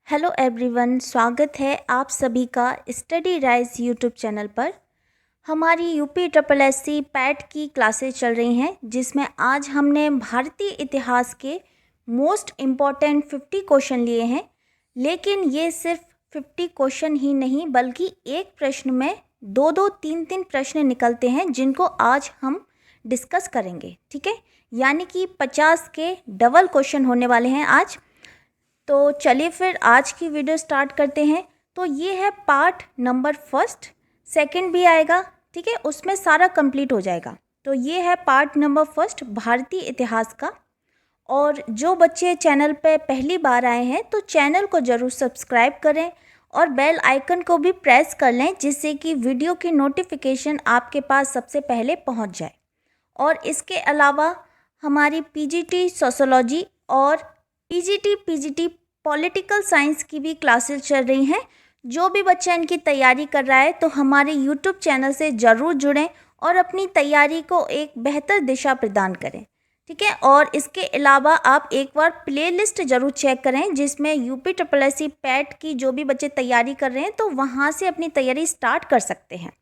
Hello everyone, स्वागत है आप सभी का स्टडी राइज यूट्यूब चैनल पर। हमारी यूपी ट्रिपल एससी पैट की क्लासेस चल रही हैं, जिसमें आज हमने भारतीय इतिहास के मोस्ट इम्पॉर्टेंट 50 क्वेश्चन लिए हैं। लेकिन ये सिर्फ 50 क्वेश्चन ही नहीं, बल्कि एक प्रश्न में दो दो तीन तीन प्रश्न निकलते हैं, जिनको आज हम डिस्कस करेंगे। ठीक है, यानी कि 50 के डबल क्वेश्चन होने वाले हैं आज। तो चलिए फिर आज की वीडियो स्टार्ट करते हैं। तो ये है पार्ट नंबर फर्स्ट, सेकंड भी आएगा, ठीक है, उसमें सारा कंप्लीट हो जाएगा। तो ये है पार्ट नंबर फर्स्ट भारतीय इतिहास का। और जो बच्चे चैनल पे पहली बार आए हैं तो चैनल को ज़रूर सब्सक्राइब करें और बेल आइकन को भी प्रेस कर लें, जिससे कि वीडियो की नोटिफिकेशन आपके पास सबसे पहले पहुंच जाए। और इसके अलावा हमारी पीजीटी सोशोलॉजी और पीजीटी पॉलिटिकल साइंस की भी क्लासेस चल रही हैं। जो भी बच्चा इनकी तैयारी कर रहा है तो हमारे यूट्यूब चैनल से ज़रूर जुड़ें और अपनी तैयारी को एक बेहतर दिशा प्रदान करें। ठीक है, और इसके अलावा आप एक बार प्लेलिस्ट ज़रूर चेक करें, जिसमें यूपी ट्रिपल एससी पैट की जो भी बच्चे तैयारी कर रहे हैं तो वहाँ से अपनी तैयारी स्टार्ट कर सकते हैं।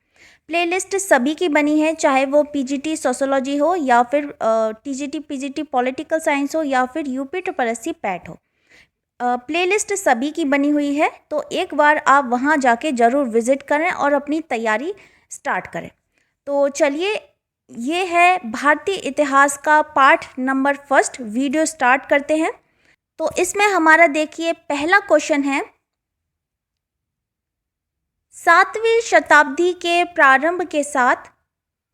प्लेलिस्ट सभी की बनी है, चाहे वो पीजीटी सोशोलॉजी हो या फिर टीजीटी पीजीटी पॉलिटिकल साइंस हो या फिर यूपी ट्रिपल एससी पैट हो। प्लेलिस्ट सभी की बनी हुई है, तो एक बार आप वहां जाके ज़रूर विज़िट करें और अपनी तैयारी स्टार्ट करें। तो चलिए, ये है भारतीय इतिहास का part number first, video start करते हैं। तो इसमें हमारा देखिए पहला क्वेश्चन है, 7वीं शताब्दी के प्रारंभ के साथ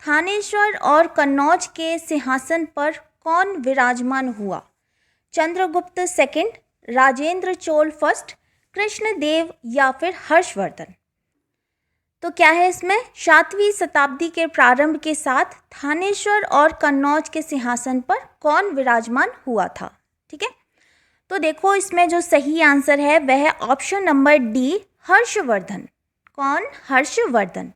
थानेश्वर और कन्नौज के सिंहासन पर कौन विराजमान हुआ? चंद्रगुप्त सेकंड, राजेंद्र चोल फर्स्ट, कृष्णदेव या फिर हर्षवर्धन? तो क्या है इसमें, 7वीं शताब्दी के प्रारंभ के साथ थानेश्वर और कन्नौज के सिंहासन पर कौन विराजमान हुआ था? ठीक है, तो देखो इसमें जो सही आंसर है वह है ऑप्शन नंबर डी, हर्षवर्धन। कौन? हर्षवर्धन।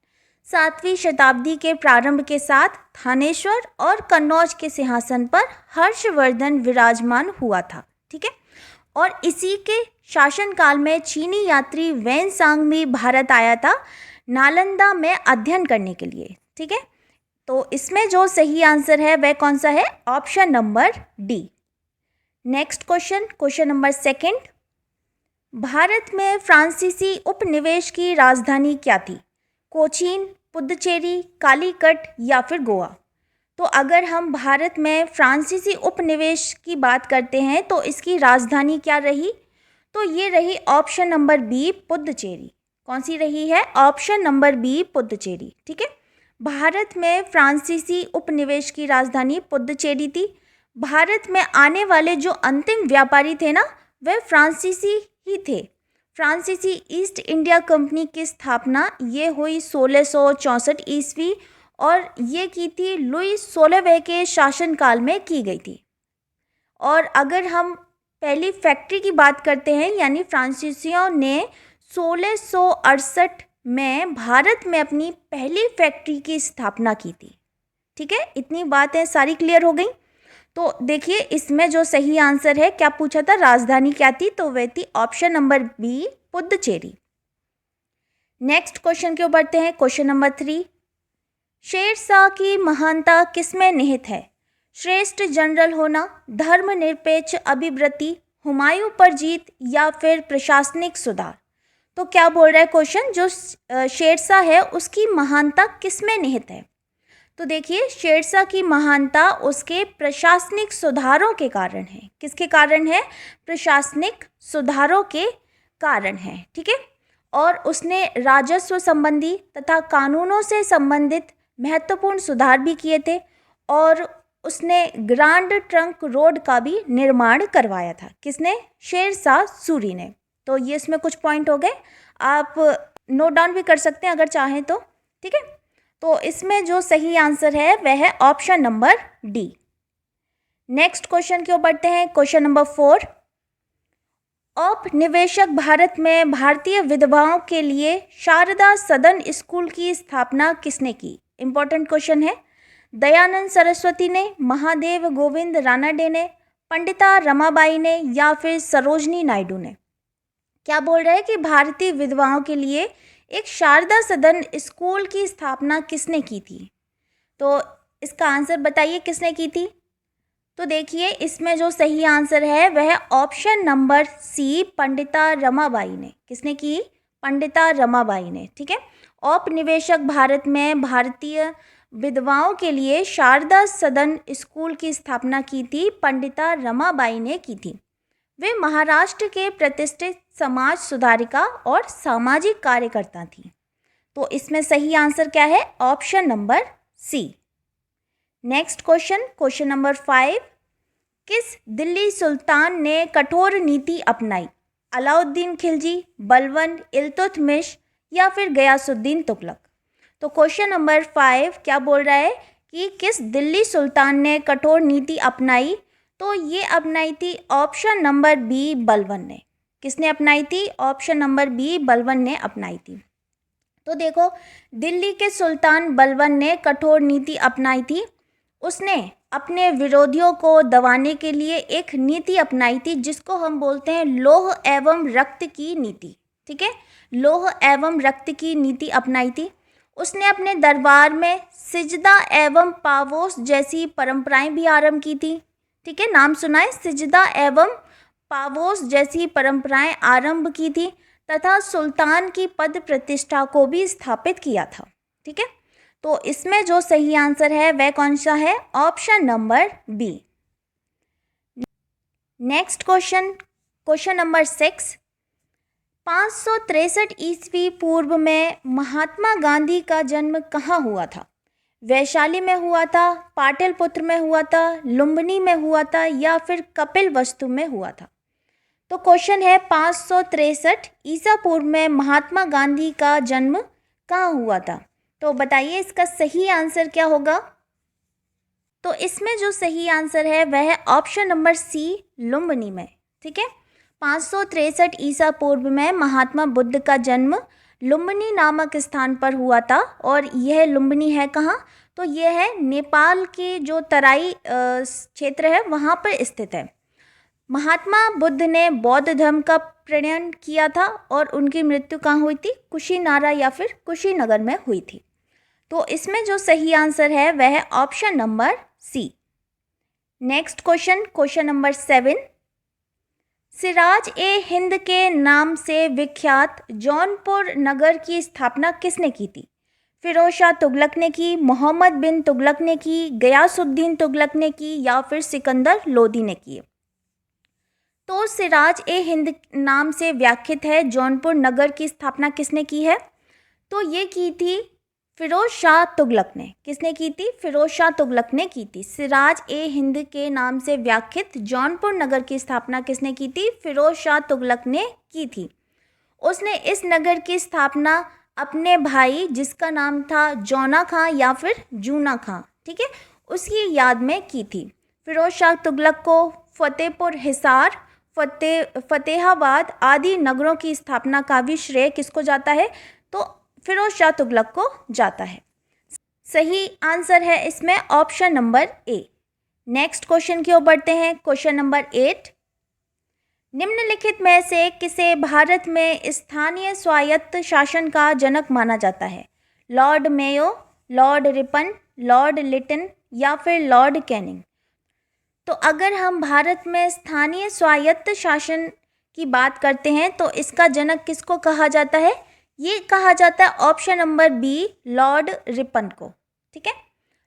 7वीं शताब्दी के प्रारंभ के साथ थानेश्वर और कन्नौज के सिंहासन पर हर्षवर्धन विराजमान हुआ था। ठीक है, और इसी के शासनकाल में चीनी यात्री वैनसांग भी भारत आया था नालंदा में अध्ययन करने के लिए। ठीक है, तो इसमें जो सही आंसर है वह कौन सा है? Option number D. Next question, question number second, Bharat में फ्रांसीसी उपनिवेश की राजधानी क्या थी? कोचीन, पुडुचेरी, कालीकट या फिर गोवा? तो अगर हम भारत में फ्रांसीसी उपनिवेश की बात करते हैं तो इसकी राजधानी क्या रही? तो ये रही ऑप्शन नंबर बी, पुडुचेरी। कौन सी रही है? Option number B, Puducherry. ठीक है, भारत में फ्रांसीसी उपनिवेश की राजधानी पुडुचेरी थी। भारत में आने वाले जो अंतिम व्यापारी थे ना, वे फ्रांसीसी ही थे। फ्रांसीसी ईस्ट इंडिया कंपनी की स्थापना ये हुई 1664 ईस्वी और ये की थी लुई 16वें के शासनकाल में की गई थी। और अगर हम पहली फैक्ट्री की बात करते हैं, यानी फ्रांसीसियों ने 1668 में भारत में अपनी पहली फैक्ट्री की स्थापना की थी। ठीक है, इतनी बातें सारी क्लियर हो गई। तो देखिए इसमें जो सही आंसर है, क्या पूछा था, राजधानी क्या थी? तो वह थी option number B, Puducherry. Next question के ऊपर बढ़ते हैं, क्वेश्चन नंबर 3, शेरशाह की महानता किसमें निहित है? श्रेष्ठ जनरल होना, धर्मनिरपेक्ष अभिवृत्ति, हुमायूं पर जीत या फिर प्रशासनिक सुधार? तो क्या बोल रहा है क्वेश्चन, जो शेरशाह है उसकी महानता किसमें निहित है? तो देखिए शेरशाह की महानता उसके प्रशासनिक सुधारों के कारण है। किसके कारण है? प्रशासनिक सुधारों के कारण है। ठीक है, और उसने राजस्व संबंधी तथा कानूनों से संबंधित महत्वपूर्ण सुधार भी किए थे और उसने ग्रांड ट्रंक रोड का भी निर्माण करवाया था। किसने? शेरशाह सूरी ने। तो ये इसमें कुछ पॉइंट हो गए, आप नोट डाउन भी कर सकते हैं अगर चाहें तो। ठीक है, तो इसमें जो सही आंसर है वह है option number D. Next question की ओर बढ़ते हैं, क्वेश्चन नंबर 4, औपनिवेशिक भारत में भारतीय विधवाओं के लिए शारदा सदन स्कूल की स्थापना किसने की? इंपॉर्टेंट क्वेश्चन है। दयानंद सरस्वती ने, महादेव गोविंद रानडे ने, पंडिता रमाबाई ने या फिर सरोजनी नायडू ने? क्या बोल रहा है कि भारतीय विधवाओं के लिए एक शारदा सदन स्कूल की स्थापना किसने की थी? तो इसका आंसर बताइए किसने की थी? तो देखिए इसमें जो सही आंसर है वह ऑप्शन नंबर सी, पंडिता रमाबाई ने। किसने की? पंडिता रमाबाई ने। ठीक है। औपनिवेशिक भारत में भारतीय विधवाओं के लिए शारदा सदन स्कूल की स्थापना की थी पंडिता रमाबाई ने की थी। वे महाराष्ट्र के प्रतिष्ठित समाज सुधारिका और सामाजिक कार्यकर्ता थी। तो इसमें सही आंसर क्या है? Option number C. Next question, question number 5, किस दिल्ली सुल्तान ने कठोर नीति अपनाई? अलाउद्दीन खिलजी, बलबन, इल्तुतमिश या फिर गयासुद्दीन तुगलक? तो क्वेश्चन नंबर 5 क्या बोल रहा है कि किस दिल्ली सुल्तान ने कठोर नीति अपनाई? तो ये अपनाई थी ऑप्शन नंबर बी, बलबन ने। किसने अपनाई थी? ऑप्शन नंबर बी, बलबन ने अपनाई थी। तो देखो दिल्ली के सुल्तान बलबन ने कठोर नीति अपनाई थी। उसने अपने विरोधियों को दबाने के लिए एक नीति अपनाई थी जिसको हम बोलते हैं लौह एवं रक्त की नीति। ठीक है, लौह एवं रक्त की नीति अपनाई थी। उसने अपने दरबार में सिजदा एवं पावोस जैसी परंपराएं भी आरंभ की थी। ठीक है, नाम सुना है, सिजदा एवं पावोस जैसी परंपराएं आरंभ की थी तथा सुल्तान की पद प्रतिष्ठा को भी स्थापित किया था। ठीक है, तो इसमें जो सही आंसर है वह कौन सा है? Option number B. Next question, question number 6, 563 ईस्वी पूर्व में महात्मा गांधी का जन्म कहाँ हुआ था? वैशाली में हुआ था, पाटलिपुत्र में हुआ था, लुम्बिनी में हुआ था या फिर कपिलवस्तु में हुआ था? तो क्वेश्चन है 563 ईसा पूर्व में महात्मा गांधी का जन्म कहाँ हुआ था? तो बताइए इसका सही आंसर क्या होगा? तो इसमें जो सही आंसर है वह है ऑप्शन नंबर सी, लुम्बिनी में। ठीक है, 563 ईसा पूर्व में महात्मा बुद्ध का जन्म लुम्बिनी नामक स्थान पर हुआ था। और यह लुम्बिनी है कहाँ? तो यह है नेपाल के जो तराई क्षेत्र है वहाँ पर स्थित है। महात्मा बुद्ध ने बौद्ध धर्म का प्रणयन किया था और उनकी मृत्यु कहाँ हुई थी? कुशीनारा या फिर कुशीनगर में हुई थी। तो इसमें जो सही आंसर है वह है option number C. Next question, question number 7, Siraj e Hind के नाम से विख्यात जौनपुर नगर की स्थापना किसने की थी? फिरोज शाह तुगलक ने की, मोहम्मद बिन तुगलक ने की, गयासुद्दीन तुगलक ने की या फिर सिकंदर लोदी ने की? तो सिराज ए हिंद नाम से व्याख्यात है जौनपुर नगर की स्थापना किसने की है? तो ये की थी फिरोज शाह तुगलक ने। किसने की थी? फिरोज शाह तुगलक ने की थी। सिराज ए हिंद के नाम से व्याख्यात जौनपुर नगर की स्थापना किसने की थी? फिरोज शाह तुगलक ने की थी। उसने इस नगर की स्थापना अपने भाई जिसका नाम था जौना खां या फिर जूना खां, ठीक है, उसकी याद में की थी। फिरोज शाह तुगलक को फतेहपुर हिसार, फतेहाबाद आदि नगरों की स्थापना का भी श्रेय किसको जाता है? तो फिरोज शाह तुगलक को जाता है। सही आंसर है इसमें option number A. Next question की ओर बढ़ते हैं, क्वेश्चन नंबर 8, निम्नलिखित में से किसे भारत में स्थानीय स्वायत्त शासन का जनक माना जाता है? Lord Mayo, Lord Ripon, Lord Lytton या फिर लॉर्ड कैनिंग? तो अगर हम भारत में स्थानीय स्वायत्त शासन की बात करते हैं तो इसका जनक किसको कहा जाता है? ये कहा जाता है option number B, Lord Ripon को। ठीक है,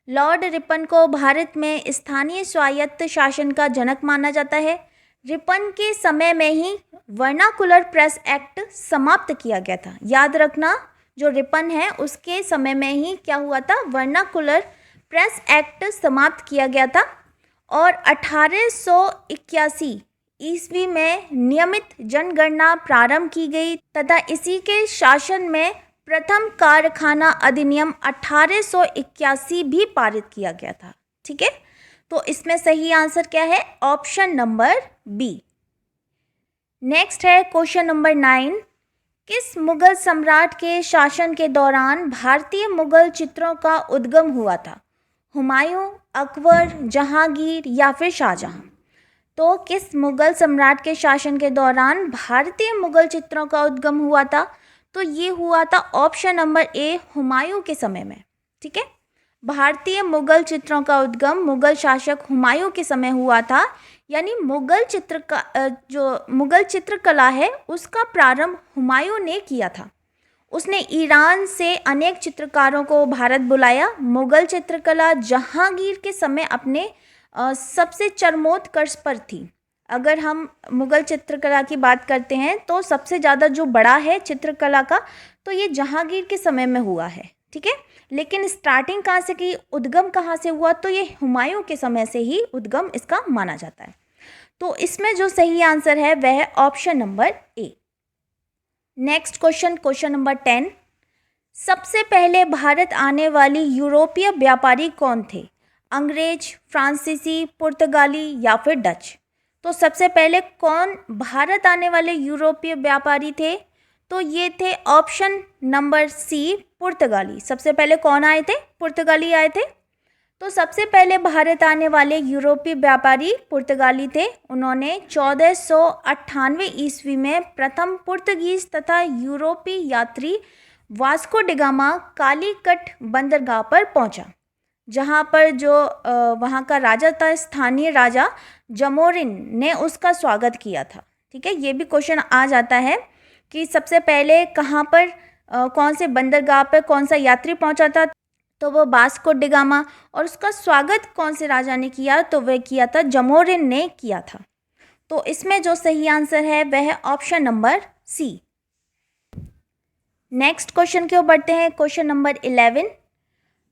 लॉर्ड रिपन को भारत में स्थानीय स्वायत्त शासन का जनक माना जाता है। रिपन के समय में ही वर्नाकुलर प्रेस एक्ट समाप्त किया गया था। याद रखना, जो रिपन है उसके समय में ही क्या हुआ था? वर्नाकुलर प्रेस एक्ट समाप्त किया गया था। और 1881 ईस्वी में नियमित जनगणना प्रारंभ की गई तथा इसी के शासन में प्रथम कारखाना अधिनियम 1881 भी पारित किया गया था। ठीक है, तो इसमें सही आंसर क्या है? Option number B. नेक्स्ट है क्वेश्चन नंबर 9, किस मुगल सम्राट के शासन के दौरान भारतीय मुगल चित्रों का उद्गम हुआ था? हुमायूं, अकबर, जहांगीर या फिर शाहजहां? तो किस मुगल सम्राट के शासन के दौरान भारतीय मुगल चित्रों का उद्गम हुआ था? तो ये हुआ था ऑप्शन नंबर ए, हुमायूं के समय में। ठीक है, भारतीय मुगल चित्रों का उद्गम मुगल शासक हुमायूं के समय हुआ था। यानी जो मुगल चित्रकला है उसका प्रारंभ हुमायूं ने किया था। उसने ईरान से अनेक चित्रकारों को भारत बुलाया। मुगल चित्रकला जहांगीर के समय अपने सबसे चरमोत्कर्ष पर थी। अगर हम मुगल चित्रकला की बात करते हैं तो सबसे ज़्यादा जो बड़ा है चित्रकला का, तो ये जहांगीर के समय में हुआ है। ठीक है, लेकिन स्टार्टिंग कहाँ से की, उद्गम कहाँ से हुआ, तो ये हुमायूं के समय से ही उद्गम इसका माना जाता है। तो इसमें जो सही आंसर है वह है option number A. Next question, question number 10। सबसे पहले भारत आने वाली यूरोपीय व्यापारी कौन थे? अंग्रेज, फ्रांसीसी, पुर्तगाली या फिर डच? तो सबसे पहले कौन भारत आने वाले यूरोपीय व्यापारी थे? तो ये थे ऑप्शन नंबर सी, पुर्तगाली। सबसे पहले कौन आए थे? पुर्तगाली आए थे। तो सबसे पहले भारत आने वाले यूरोपीय व्यापारी पुर्तगाली थे। उन्होंने 1498 ईस्वी में प्रथम पुर्तगीज तथा यूरोपीय यात्री वास्को डिगामा कालीकट बंदरगाह पर पहुंचा, जहां पर जो वहां का राजा था, स्थानीय राजा जमोरिन ने उसका स्वागत किया था। ठीक है, ये भी क्वेश्चन आ जाता है कि सबसे पहले कहाँ पर कौन से बंदरगाह पर कौन सा यात्री पहुंचा था, तो वो वास्को डिगामा। और उसका स्वागत कौन से राजा ने किया, तो वह किया था जमोरिन ने किया था। तो इसमें जो सही आंसर है वह है option number C. Next question की ओर बढ़ते हैं, क्वेश्चन नंबर 11।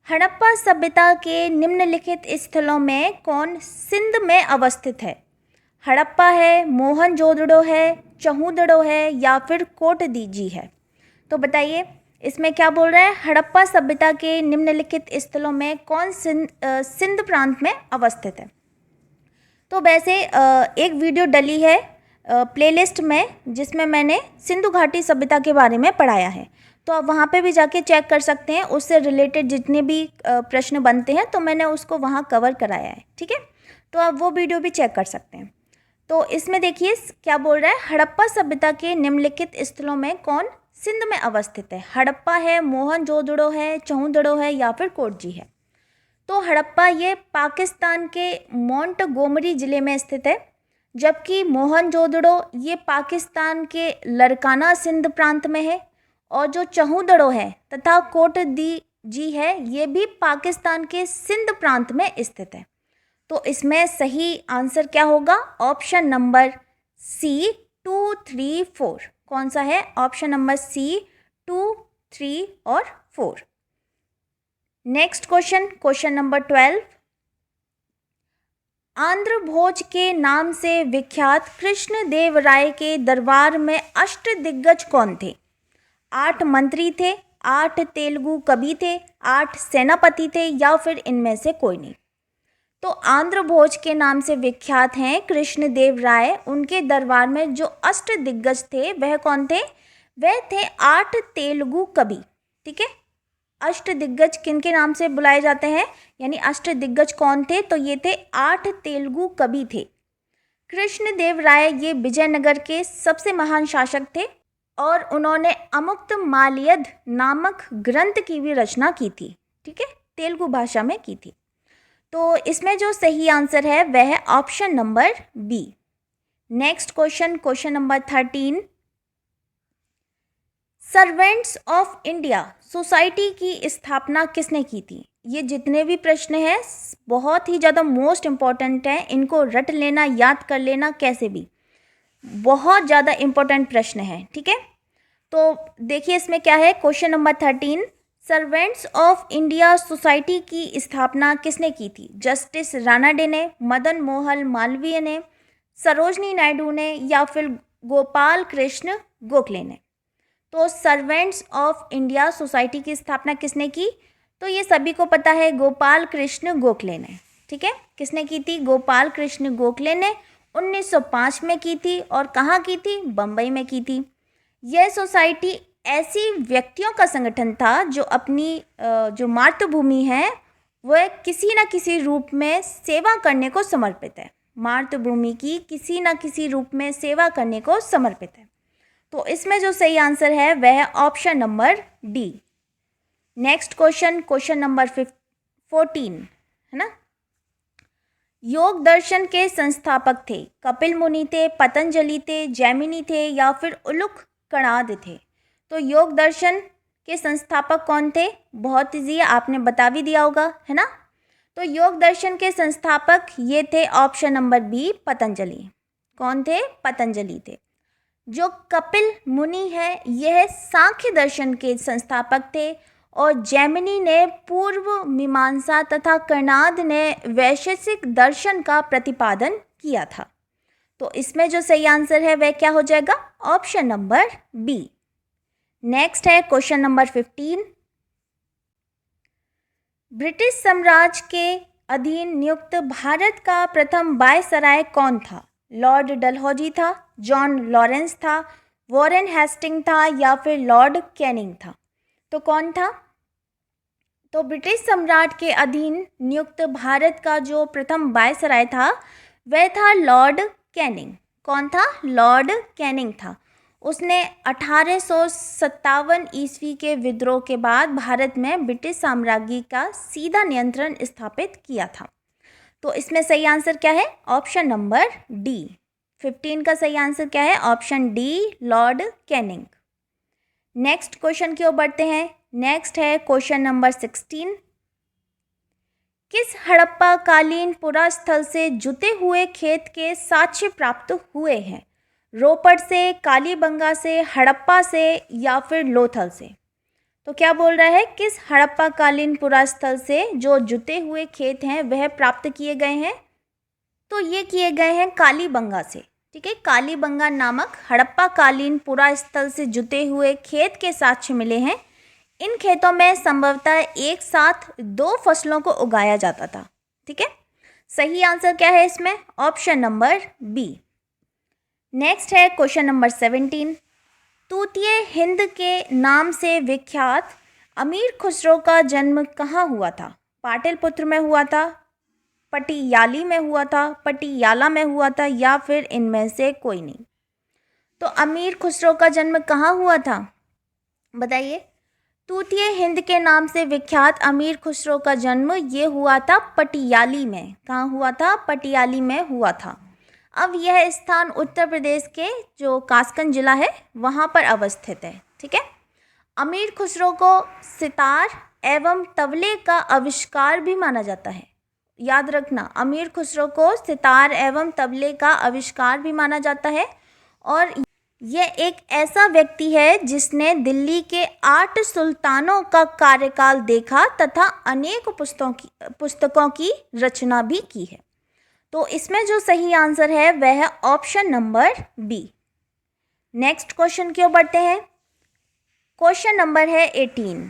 हड़प्पा सभ्यता के निम्नलिखित स्थलों में कौन सिंध में अवस्थित है? हड़प्पा है, मोहनजोदड़ो है, चहूदड़ो है या फिर कोटदीजी है? तो बताइए इसमें क्या बोल रहा है? हड़प्पा सभ्यता के निम्नलिखित स्थलों में कौन सिंध प्रांत में अवस्थित है? तो वैसे एक वीडियो डली है प्लेलिस्ट में जिसमें मैंने सिंधु घाटी सभ्यता के बारे में पढ़ाया है, तो आप वहाँ पे भी जाके चेक कर सकते हैं। उससे रिलेटेड जितने भी प्रश्न बनते हैं तो मैंने उसको वहाँ कवर कराया है। ठीक है, तो आप वो वीडियो भी चेक कर सकते हैं। तो इसमें देखिए क्या बोल रहा है, हड़प्पा सभ्यता के निम्नलिखित स्थलों में कौन सिंध में अवस्थित है? हड़प्पा है, मोहनजोदड़ो है, चहूदड़ो है या फिर कोटजी है? तो हड़प्पा ये पाकिस्तान के मोंटगोमरी ज़िले में स्थित है, जबकि मोहनजोदड़ो ये पाकिस्तान के लरकाना सिंध प्रांत में है, और जो चहूदड़ो है तथा कोटदीजी है ये भी पाकिस्तान के सिंध प्रांत में स्थित है। तो इसमें सही आंसर क्या होगा? Option number C 2, 3, 4। कौन सा है? ऑप्शन नंबर सी 2, 3 और 4। Next question, question number 12। Andhra Bhoj के नाम से विख्यात कृष्णदेव राय के दरबार में अष्टदिग्गज कौन थे? 8 मंत्री थे, 8 तेलुगु कवि थे, 8 सेनापति थे या फिर इनमें से कोई नहीं? तो आंध्र भोज के नाम से विख्यात हैं कृष्णदेव राय। उनके दरबार में जो अष्टदिग्गज थे वह कौन थे? वह थे 8 तेलुगु कवि। ठीक है, अष्टदिग्गज किनके नाम से बुलाए जाते हैं, यानी अष्टदिग्गज कौन थे? तो ये थे 8 तेलुगु कवि थे। कृष्णदेव राय ये विजयनगर के सबसे महान शासक थे और उन्होंने अमुक्त माल्यद नामक ग्रंथ की भी रचना की थी। ठीक है, तेलुगु भाषा में की थी। तो इसमें जो सही आंसर है वह है option number B. Next question, question number 13। Servants of India society की स्थापना किसने की थी? ये जितने भी प्रश्न हैं बहुत ही ज़्यादा मोस्ट इम्पॉर्टेंट हैं, इनको रट लेना, याद कर लेना कैसे भी, बहुत ज़्यादा इम्पोर्टेंट प्रश्न है। ठीक है, तो देखिए इसमें क्या है, question number 13। Servants of India society की स्थापना किसने की थी? जस्टिस रानाडे ने, मदन मोहन मालवीय ने, सरोजनी नायडू ने या फिर गोपाल कृष्ण गोखले ने? तो सर्वेंट्स ऑफ इंडिया सोसाइटी की स्थापना किसने की? तो ये सभी को पता है, गोपाल कृष्ण गोखले ने। ठीक है, किसने की थी? गोपाल कृष्ण गोखले ने 1905 में की थी। और कहाँ की थी? बम्बई में की थी। यह सोसाइटी ऐसी व्यक्तियों का संगठन था जो अपनी जो मातृभूमि है वह किसी न किसी रूप में सेवा करने को समर्पित है। मातृभूमि की किसी न किसी रूप में सेवा करने को समर्पित है। तो इसमें जो सही आंसर है वह है option number D. Next question, question number 14 है ना। योग दर्शन के संस्थापक थे, कपिल मुनि थे, पतंजलि थे, जैमिनी थे या फिर उलुक कणाद थे। तो योग दर्शन के संस्थापक कौन थे? बहुत ईजी है, आपने बता भी दिया होगा, है ना। तो योग दर्शन के संस्थापक ये थे ऑप्शन नंबर बी, पतंजलि। कौन थे? पतंजलि थे। जो कपिल मुनि है यह सांख्य दर्शन के संस्थापक थे और जैमिनी ने पूर्व मीमांसा तथा कणाद ने वैशेषिक दर्शन का प्रतिपादन किया था। तो इसमें जो सही आंसर है वह क्या हो जाएगा? Option number B. नेक्स्ट है क्वेश्चन नंबर 15। ब्रिटिश साम्राज्य के अधीन नियुक्त भारत का प्रथम वायसराय कौन था? लॉर्ड डलहौजी था, जॉन लॉरेंस था, वॉरेन हेस्टिंग था या फिर लॉर्ड कैनिंग था। तो कौन था? तो ब्रिटिश सम्राट के अधीन नियुक्त भारत का जो प्रथम वायसराय था वह था लॉर्ड कैनिंग। कौन था? लॉर्ड कैनिंग था। उसने 1857 ईस्वी के विद्रोह के बाद भारत में ब्रिटिश साम्राज्य का सीधा नियंत्रण स्थापित किया था। तो इसमें सही आंसर क्या है? Option number D. 15 का सही आंसर क्या है? Option D, Lord Canning. Next question की ओर बढ़ते हैं। नेक्स्ट है क्वेश्चन नंबर 16। किस हड़प्पा कालीन पुरास्थल से जुते हुए खेत के साक्ष्य प्राप्त हुए हैं? रोपड़ से, कालीबंगा से, हड़प्पा से या फिर लोथल से। तो क्या बोल रहा है? किस हड़प्पा कालीन पुरास्थल से जो जुते हुए खेत हैं वह प्राप्त किए गए हैं? तो ये किए गए हैं कालीबंगा से। ठीक है, कालीबंगा नामक हड़प्पा कालीन पुरास्थल से जुते हुए खेत के साक्ष्य मिले हैं। इन खेतों में संभवतः एक साथ 2 फसलों को उगाया जाता था। ठीक है, सही आंसर क्या है इसमें? Option number B. नेक्स्ट है क्वेश्चन नंबर 17। तूतीय हिंद के नाम से विख्यात अमीर खुसरो का जन्म कहाँ हुआ था? पाटलिपुत्र में हुआ था, पटियाली में हुआ था, पटियाला में हुआ था या फिर इनमें से कोई नहीं। तो अमीर खुसरो का जन्म कहाँ हुआ था? बताइए। तूतीय हिंद के नाम से विख्यात अमीर खुसरो का जन्म ये हुआ था पटियाली में। कहाँ हुआ था? पटियाली में हुआ था। अब यह स्थान उत्तर प्रदेश के जो कासगंज जिला है वहाँ पर अवस्थित है। ठीक है, अमीर खुसरो को सितार एवं तबले का आविष्कार भी माना जाता है। याद रखना, अमीर खुसरो को सितार एवं तबले का आविष्कार भी माना जाता है और यह एक ऐसा व्यक्ति है जिसने दिल्ली के 8 सुल्तानों का कार्यकाल देखा तथा अनेक पुस्तकों की रचना भी की है। तो इसमें जो सही आंसर है वह है option number B. Next question की ओर बढ़ते हैं। क्वेश्चन नंबर है 18।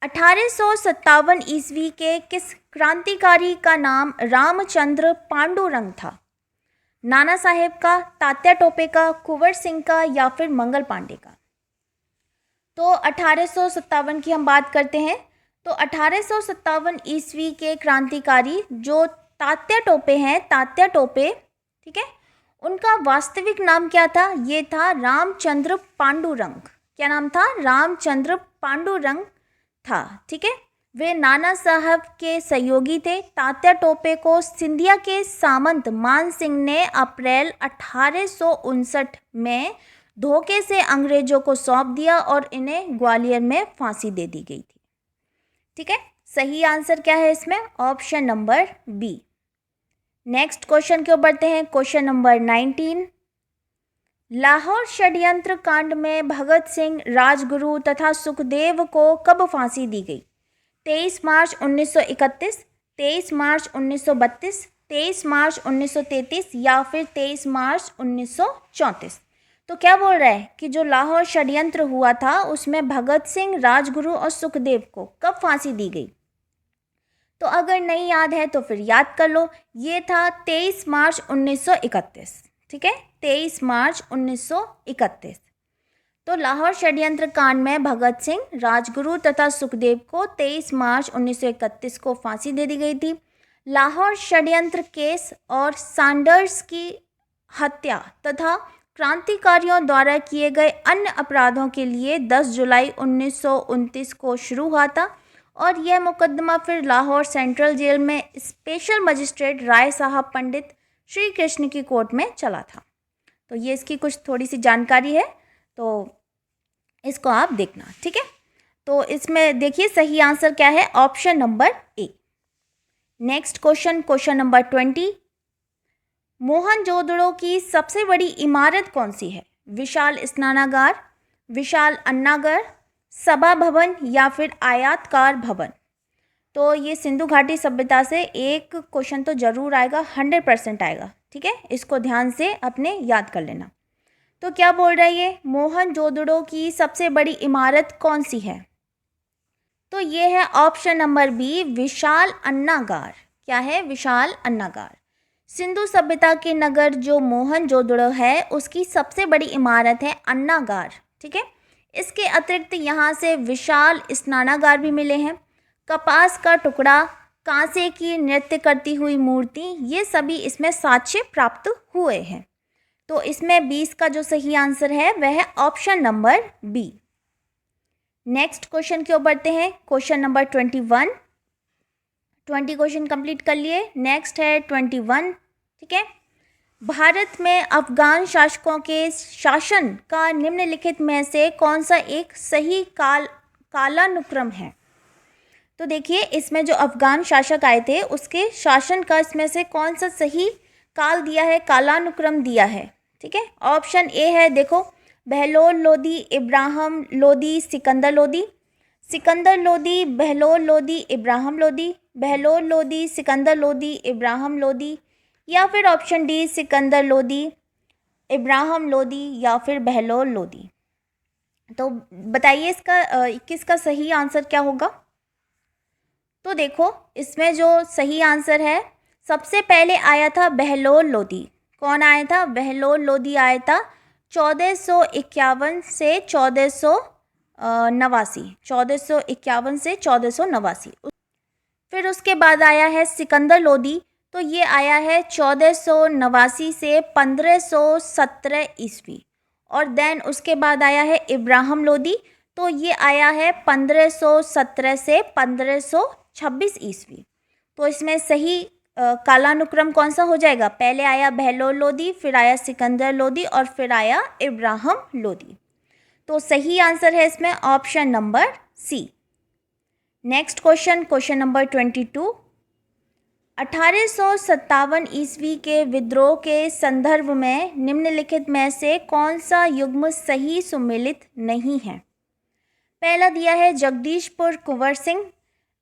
1857 ईस्वी के किस क्रांतिकारी का नाम रामचंद्र पांडुरंग था? नाना साहेब का, तात्या टोपे का, कुंवर सिंह का या फिर मंगल पांडे का। तो 1857 की हम बात करते हैं। तो 1857 ईस्वी के क्रांतिकारी जो तात्या टोपे हैं, तात्या टोपे, ठीक है, उनका वास्तविक नाम क्या था? ये था रामचंद्र पांडुरंग। क्या नाम था? रामचंद्र पांडुरंग था। ठीक है, वे नाना साहब के सहयोगी थे। तात्या टोपे को सिंधिया के सामंत मान सिंह ने अप्रैल 1859 में धोखे से अंग्रेजों को सौंप दिया और इन्हें ग्वालियर में फांसी दे दी गई थी। ठीक है, सही आंसर क्या है इसमें? Option number B. Next question की ओर बढ़ते हैं। Question number 19। लाहौर षड्यंत्र कांड में भगत सिंह, राजगुरु तथा सुखदेव को कब फांसी दी गई? 23 मार्च 1931, 23 मार्च 1932, 23 मार्च 1933 या फिर 23 मार्च 1934। तो क्या बोल रहा है कि जो लाहौर षड्यंत्र हुआ था उसमें भगत सिंह, राजगुरु और सुखदेव को कब फांसी दी गई? तो अगर नहीं याद है तो फिर याद कर लो। ये था 23 मार्च 1931। ठीक है, 23 मार्च 1931। तो लाहौर षड्यंत्र कांड में भगत सिंह, राजगुरु तथा सुखदेव को 23 मार्च 1931 को फांसी दे दी गई थी। लाहौर षड्यंत्र केस और सैंडर्स की हत्या तथा क्रांतिकारियों द्वारा किए गए अन्य अपराधों के लिए 10 जुलाई 1929 को शुरू हुआ था और यह मुकदमा फिर लाहौर सेंट्रल जेल में स्पेशल मजिस्ट्रेट राय साहब पंडित श्री कृष्ण की कोर्ट में चला था। तो ये इसकी कुछ थोड़ी सी जानकारी है, तो इसको आप देखना, ठीक है। तो इसमें देखिए सही आंसर क्या है, option number A. Next question, question number 20, Mohenjodaro की सबसे बड़ी इमारत कौन सी है? विशाल स्नानागार, विशाल अन्नागार, सभा भवन या फिर आयताकार भवन? तो ये सिंधु घाटी सभ्यता से एक क्वेश्चन तो जरूर आएगा, 100% आएगा, ठीक है। इसको ध्यान से अपने याद कर लेना। तो क्या बोल रहा है ये, मोहनजोदड़ो की सबसे बड़ी इमारत कौन सी है? तो ये है ऑप्शन नंबर बी, विशाल अन्नागार। क्या है? विशाल अन्नागार। सिंधु सभ्यता के नगर जो मोहनजोदड़ो है उसकी सबसे बड़ी इमारत है अन्नागार, ठीक है। इसके अतिरिक्त यहाँ से विशाल स्नानागार भी मिले हैं, कपास का टुकड़ा, कांसे की नृत्य करती हुई मूर्ति, ये सभी इसमें साक्ष्य प्राप्त हुए हैं। तो इसमें 20 का जो सही आंसर है वह है option number B. Next question की ओर बढ़ते हैं, क्वेश्चन नंबर 21। 20 क्वेश्चन कंप्लीट कर लिए, नेक्स्ट है 21, ठीक है। भारत में अफगान शासकों के शासन का निम्नलिखित में से कौन सा एक सही कालानुक्रम है? तो देखिए इसमें जो अफगान शासक आए थे उसके शासन का इसमें से कौन सा सही काल दिया है, कालानुक्रम दिया है, ठीक है। ऑप्शन ए है, देखो, बहलोल लोदी, इब्राहिम लोदी, सिकंदर लोदी, सिकंदर लोदी, बहलोल लोदी, इब्राहिम लोदी, बहलोल लोदी, सिकंदर लोदी, इब्राहिम लोदी, या फिर ऑप्शन डी, सिकंदर लोदी, इब्राहिम लोदी, या फिर बहलोल लोदी। तो बताइए इसका 21 का सही आंसर क्या होगा? तो देखो इसमें जो सही आंसर है, सबसे पहले आया था बहलोल लोदी। कौन आया था? बहलोल लोदी आया था 1451 से 1489, 1451 से 1489। फिर उसके बाद आया है सिकंदर लोदी, तो ये आया है 1489 से 1517 ईस्वी। और देन उसके बाद आया है इब्राहिम लोदी, तो ये आया है 1517 से 1526 ईस्वी। तो इसमें सही कालानुक्रम कौन सा हो जाएगा? पहले आया बहलोल लोदी, फिर आया सिकंदर लोदी और फिर आया इब्राहिम लोदी। तो सही आंसर है इसमें option number C. Next question, question number 22। 1857 ईस्वी के विद्रोह के संदर्भ में निम्नलिखित में से कौन सा युग्म सही सुमेलित नहीं है? पहला दिया है जगदीशपुर कुंवर सिंह,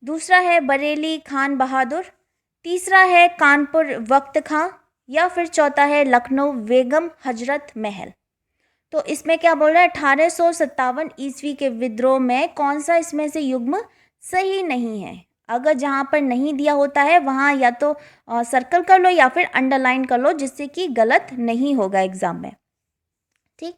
दूसरा है बरेली खान बहादुर, तीसरा है कानपुर वक्त खां, या फिर चौथा है लखनऊ बेगम हजरत महल। तो इसमें क्या बोल रहा है? 1857 ईस्वी के विद्रोह में कौन सा इसमें से युग्म सही नहीं है? अगर जहाँ पर नहीं दिया होता है वहाँ या तो सर्कल कर लो या फिर अंडरलाइन कर लो, जिससे कि गलत नहीं होगा एग्जाम में, ठीक।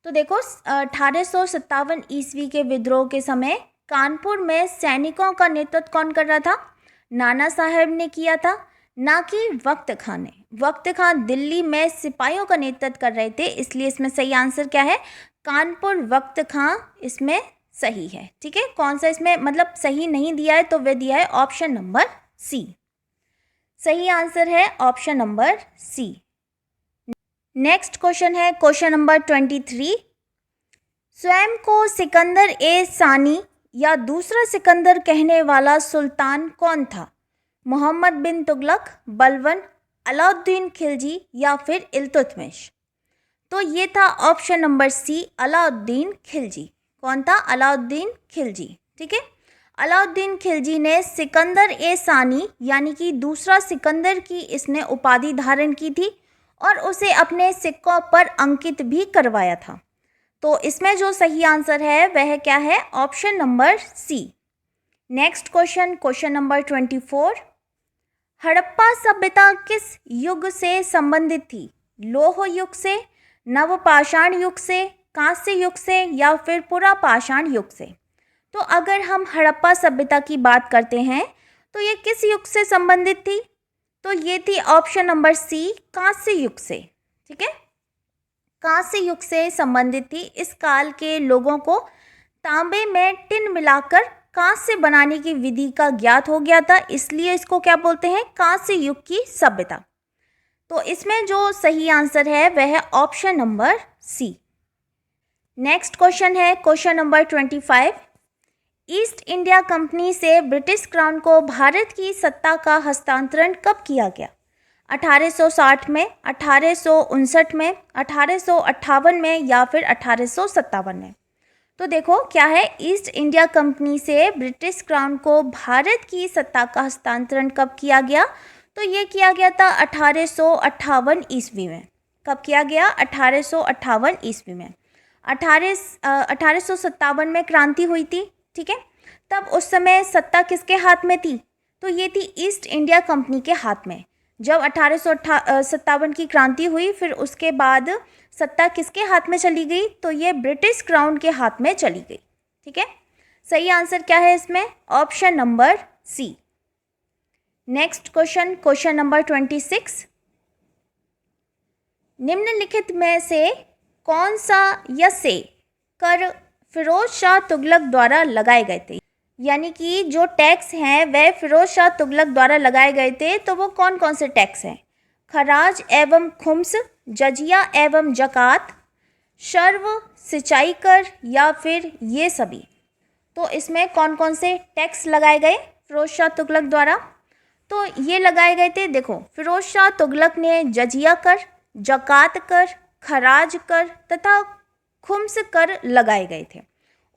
तो देखो 1857 ईस्वी के विद्रोह के समय कानपुर में सैनिकों का नेतृत्व कौन कर रहा था? नाना साहब ने किया था, ना कि वक्त खां ने। वक्त खां दिल्ली में सिपाहियों का नेतृत्व कर रहे थे, इसलिए इसमें सही आंसर क्या है? कानपुर वक्त खां इसमें सही है, ठीक है। कौन सा इसमें मतलब सही नहीं दिया है तो वह दिया है ऑप्शन नंबर सी। सही आंसर है option number C. Next question है क्वेश्चन नंबर 23। स्वयं को सिकंदर ए सानी या दूसरा सिकंदर कहने वाला सुल्तान कौन था? मोहम्मद बिन तुगलक, बलबन, अलाउद्दीन खिलजी या फिर इल्तुतमिश? तो ये था option number C, Alauddin Khilji. कौन था? अलाउद्दीन खिलजी, ठीक है। अलाउद्दीन खिलजी ने सिकंदर ए सानी यानी कि दूसरा सिकंदर की इसने उपाधि धारण की थी और उसे अपने सिक्कों पर अंकित भी करवाया था। तो इसमें जो सही आंसर है वह क्या है? Option number C. Next question, question number 24। Harappa सभ्यता किस युग से संबंधित थी? लोह युग से, नवपाषाण युग से, कांस्य युग से या फिर पुरापाषाण युग से? तो अगर हम हड़प्पा सभ्यता की बात करते हैं तो ये किस युग से संबंधित थी? तो ये थी ऑप्शन नंबर सी, कांस्य युग से। ठीक है, कांस्य युग से संबंधित थी। इस काल के लोगों को तांबे में टिन मिलाकर कांस्य बनाने की विधि का ज्ञात हो गया था, इसलिए इसको क्या बोलते हैं? कांस्य युग की सभ्यता। तो इसमें जो सही आंसर है वह है option number C. Next question है question number 25। East India Company से ब्रिटिश क्राउन को भारत की सत्ता का हस्तांतरण कब किया गया? 1860 में, 1859 में, 1858 में या फिर 1857 में? तो देखो क्या है, ईस्ट इंडिया कंपनी से ब्रिटिश क्राउन को भारत की सत्ता का हस्तांतरण कब किया गया? तो ये किया गया था 1858 ईस्वी में। कब किया गया? 1858 ईस्वी में। 1857 में क्रांति हुई थी। ठीक है, तब उस समय सत्ता किसके हाथ में थी? तो ये थी ईस्ट इंडिया कंपनी के हाथ में। जब 1857 की क्रांति हुई, फिर उसके बाद सत्ता किसके हाथ में चली गई? तो ये ब्रिटिश क्राउन के हाथ में चली गई। ठीक है, सही आंसर क्या है इसमें? Option number C. Next question, question number 26। निम्नलिखित में से कौन सा या से कर फिरोज शाह तुगलक द्वारा लगाए गए थे? यानी कि जो टैक्स हैं वह फिरोज शाह तुगलक द्वारा लगाए गए थे, तो वो कौन कौन से टैक्स हैं? खराज एवं खुम्स, जजिया एवं जकात, शर्व, सिंचाई कर या फिर ये सभी? तो इसमें कौन कौन से टैक्स लगाए गए फिरोज शाह तुगलक द्वारा? तो ये लगाए गए थे, देखो, फिरोज शाह तुगलक ने जजिया कर, जकात कर, खराज कर तथा खुम्स कर लगाए गए थे।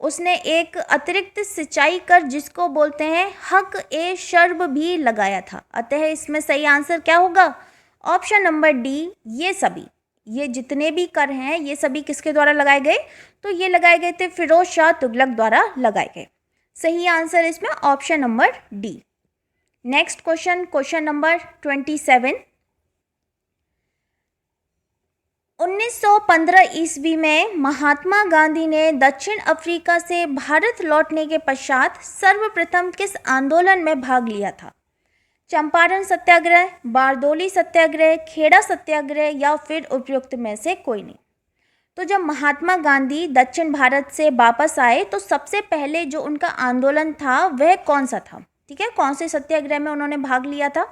उसने एक अतिरिक्त सिंचाई कर, जिसको बोलते हैं हक ए शर्ब, भी लगाया था। अतः इसमें सही आंसर क्या होगा? ऑप्शन नंबर डी, ये सभी। ये जितने भी कर हैं ये सभी किसके द्वारा लगाए गए? तो ये लगाए गए थे फिरोज शाह तुगलक द्वारा लगाए गए। सही आंसर इसमें option number D. Next question, question number 27। 1915 ईस्वी में महात्मा गांधी ने दक्षिण अफ्रीका से भारत लौटने के पश्चात सर्वप्रथम किस आंदोलन में भाग लिया था? चंपारण सत्याग्रह, बारदोली सत्याग्रह, खेड़ा सत्याग्रह या फिर उपयुक्त में से कोई नहीं? तो जब महात्मा गांधी दक्षिण भारत से वापस आए तो सबसे पहले जो उनका आंदोलन था वह कौन सा था? ठीक है, कौन से सत्याग्रह में उन्होंने भाग लिया था?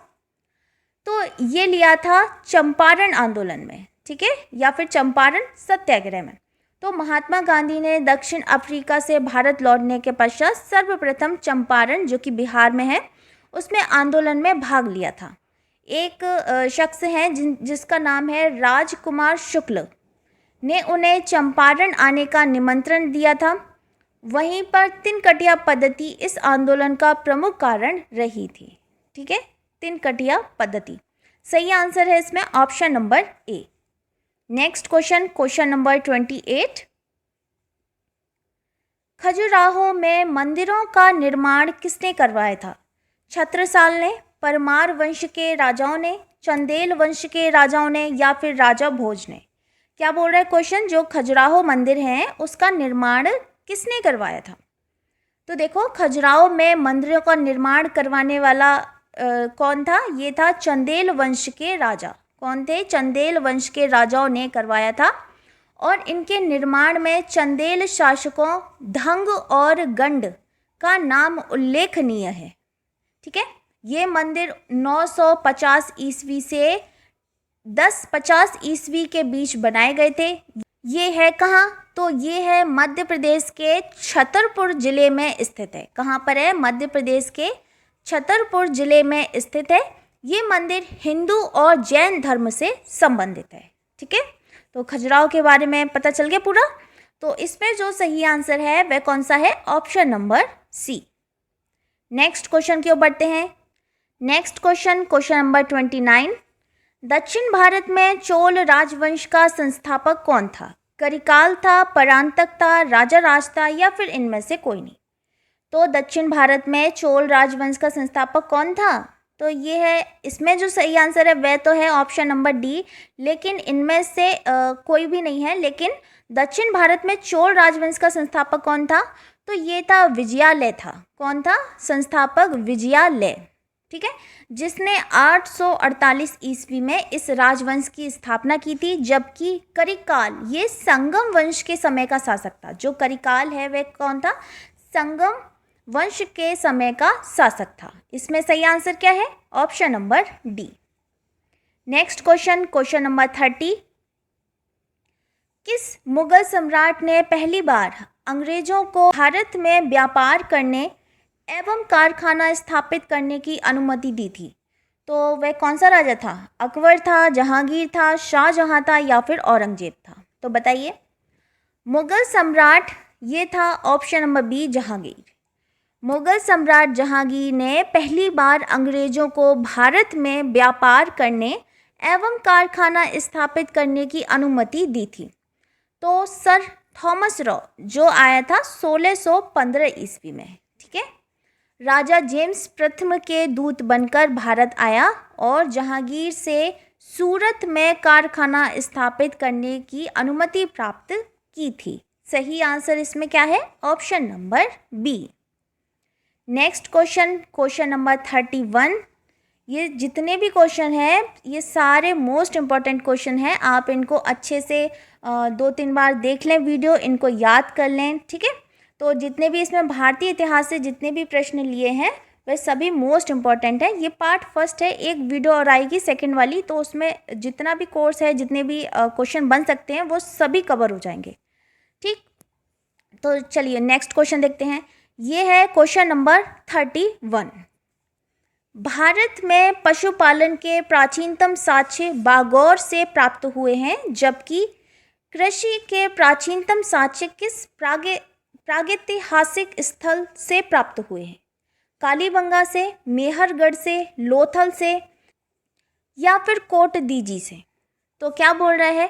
तो ये लिया था चंपारण आंदोलन में। ठीक है, या फिर चंपारण सत्याग्रह में। तो महात्मा गांधी ने दक्षिण अफ्रीका से भारत लौटने के पश्चात सर्वप्रथम चंपारण, जो कि बिहार में है, उसमें आंदोलन में भाग लिया था। एक शख्स हैं जिसका नाम है राजकुमार शुक्ल, ने उन्हें चंपारण आने का निमंत्रण दिया था। वहीं पर तिनकटिया पद्धति इस आंदोलन का प्रमुख कारण रही थी। ठीक है, तिनकटिया पद्धति। सही आंसर है इसमें option number A. Next question, question number 28। Khajuraho में मंदिरों का निर्माण किसने करवाया था? छत्रसाल ने, परमार वंश के राजाओं ने, चंदेल वंश के राजाओं ने या फिर राजा भोज ने? क्या बोल रहा है क्वेश्चन? जो खजुराहो मंदिर है उसका निर्माण किसने करवाया था? तो देखो, खजुराहो में मंदिरों का निर्माण करवाने वाला कौन था? ये था चंदेल वंश के राजा। कौन थे? चंदेल वंश के राजाओं ने करवाया था। और इनके निर्माण में चंदेल शासकों धंग और गंड का नाम उल्लेखनीय है। ठीक है, ये मंदिर 950 ईस्वी से 1050 ईस्वी के बीच बनाए गए थे। ये है कहाँ? तो ये है मध्य प्रदेश के छतरपुर जिले में स्थित है। कहाँ पर है? मध्य प्रदेश के छतरपुर जिले में स्थित है। ये मंदिर हिंदू और जैन धर्म से संबंधित है। ठीक है, तो खजुराहो के बारे में पता चल गया पूरा। तो इसमें जो सही आंसर है वह कौन सा है? Option number C. Next question की ओर बढ़ते हैं। Next question, question number 29। दक्षिण भारत में चोल राजवंश का संस्थापक कौन था? करिकाल था, परांतक था, राजा राज था या फिर इनमें से कोई नहीं? तो दक्षिण भारत में चोल राजवंश का संस्थापक कौन था? तो ये है, इसमें जो सही आंसर है वह तो है ऑप्शन नंबर डी, लेकिन इनमें से कोई भी नहीं है। लेकिन दक्षिण भारत में चोल राजवंश का संस्थापक कौन था? तो ये था विजयालय था। कौन था संस्थापक? विजयालय। ठीक है, जिसने 848 ईस्वी में इस राजवंश की स्थापना की थी, जबकि करिकाल ये संगम वंश के समय का शासक था। जो करिकाल है वह कौन था? संगम वंश के समय का शासक था। इसमें सही आंसर क्या है? Option number D. Next question, question number 30। किस मुगल सम्राट ने पहली बार अंग्रेजों को भारत में व्यापार करने एवं कारखाना स्थापित करने की अनुमति दी थी? तो वह कौन सा राजा था? अकबर था, जहांगीर था, शाहजहां था या फिर औरंगजेब था? तो बताइए। मुगल सम्राट ये था option number B, Jahangir. Mughal सम्राट जहांगीर ने पहली बार अंग्रेजों को भारत में व्यापार करने एवं कारखाना स्थापित करने की अनुमति दी थी। तो सर थॉमस रॉ जो आया था 1615 ईस्वी में, ठीक है, राजा जेम्स प्रथम के दूत बनकर भारत आया और जहांगीर से सूरत में कारखाना स्थापित करने की अनुमति प्राप्त की थी। सही आंसर इसमें क्या है? Option number B. Next question, question number 31। ये जितने भी क्वेश्चन हैं ये सारे मोस्ट इम्पॉर्टेंट क्वेश्चन हैं। आप इनको अच्छे से 2-3 बार देख लें वीडियो, इनको याद कर लें, ठीक है। तो जितने भी इसमें भारतीय इतिहास से जितने भी प्रश्न लिए हैं वह सभी मोस्ट इम्पॉर्टेंट है। ये पार्ट फर्स्ट है, एक वीडियो और आएगी सेकंड वाली, तो उसमें जितना भी कोर्स है, जितने भी क्वेश्चन बन सकते हैं वो सभी कवर हो जाएंगे, ठीक। तो चलिए नेक्स्ट क्वेश्चन देखते हैं। ये है क्वेश्चन नंबर 31। भारत में पशुपालन के प्राचीनतम साक्ष्य बागौर से प्राप्त हुए हैं, जबकि कृषि के प्राचीनतम साक्ष्य किस प्रागैतिहासिक स्थल से प्राप्त हुए हैं? कालीबंगा से, मेहरगढ़ से, लोथल से या फिर कोटदीजी से? तो क्या बोल रहा है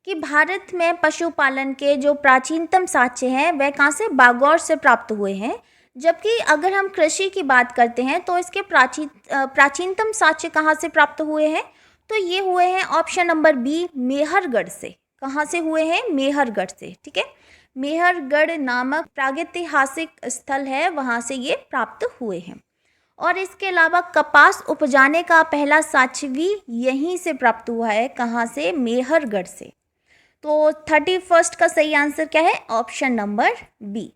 कि भारत में पशुपालन के जो प्राचीनतम साक्ष्य हैं वह कहाँ से? बागौर से प्राप्त हुए हैं। जबकि अगर हम कृषि की बात करते हैं तो इसके प्राचीनतम साक्ष्य कहाँ से प्राप्त हुए हैं? तो ये हुए हैं ऑप्शन नंबर बी, मेहरगढ़ से। कहाँ से हुए हैं? मेहरगढ़ से, ठीक है। मेहरगढ़ नामक प्रागैतिहासिक स्थल है, वहाँ से ये प्राप्त हुए हैं। और इसके अलावा कपास उपजाने का पहला साक्ष्य भी यहीं से प्राप्त हुआ है। कहाँ से? मेहरगढ़ से। तो 31 का सही आंसर क्या है? Option number B.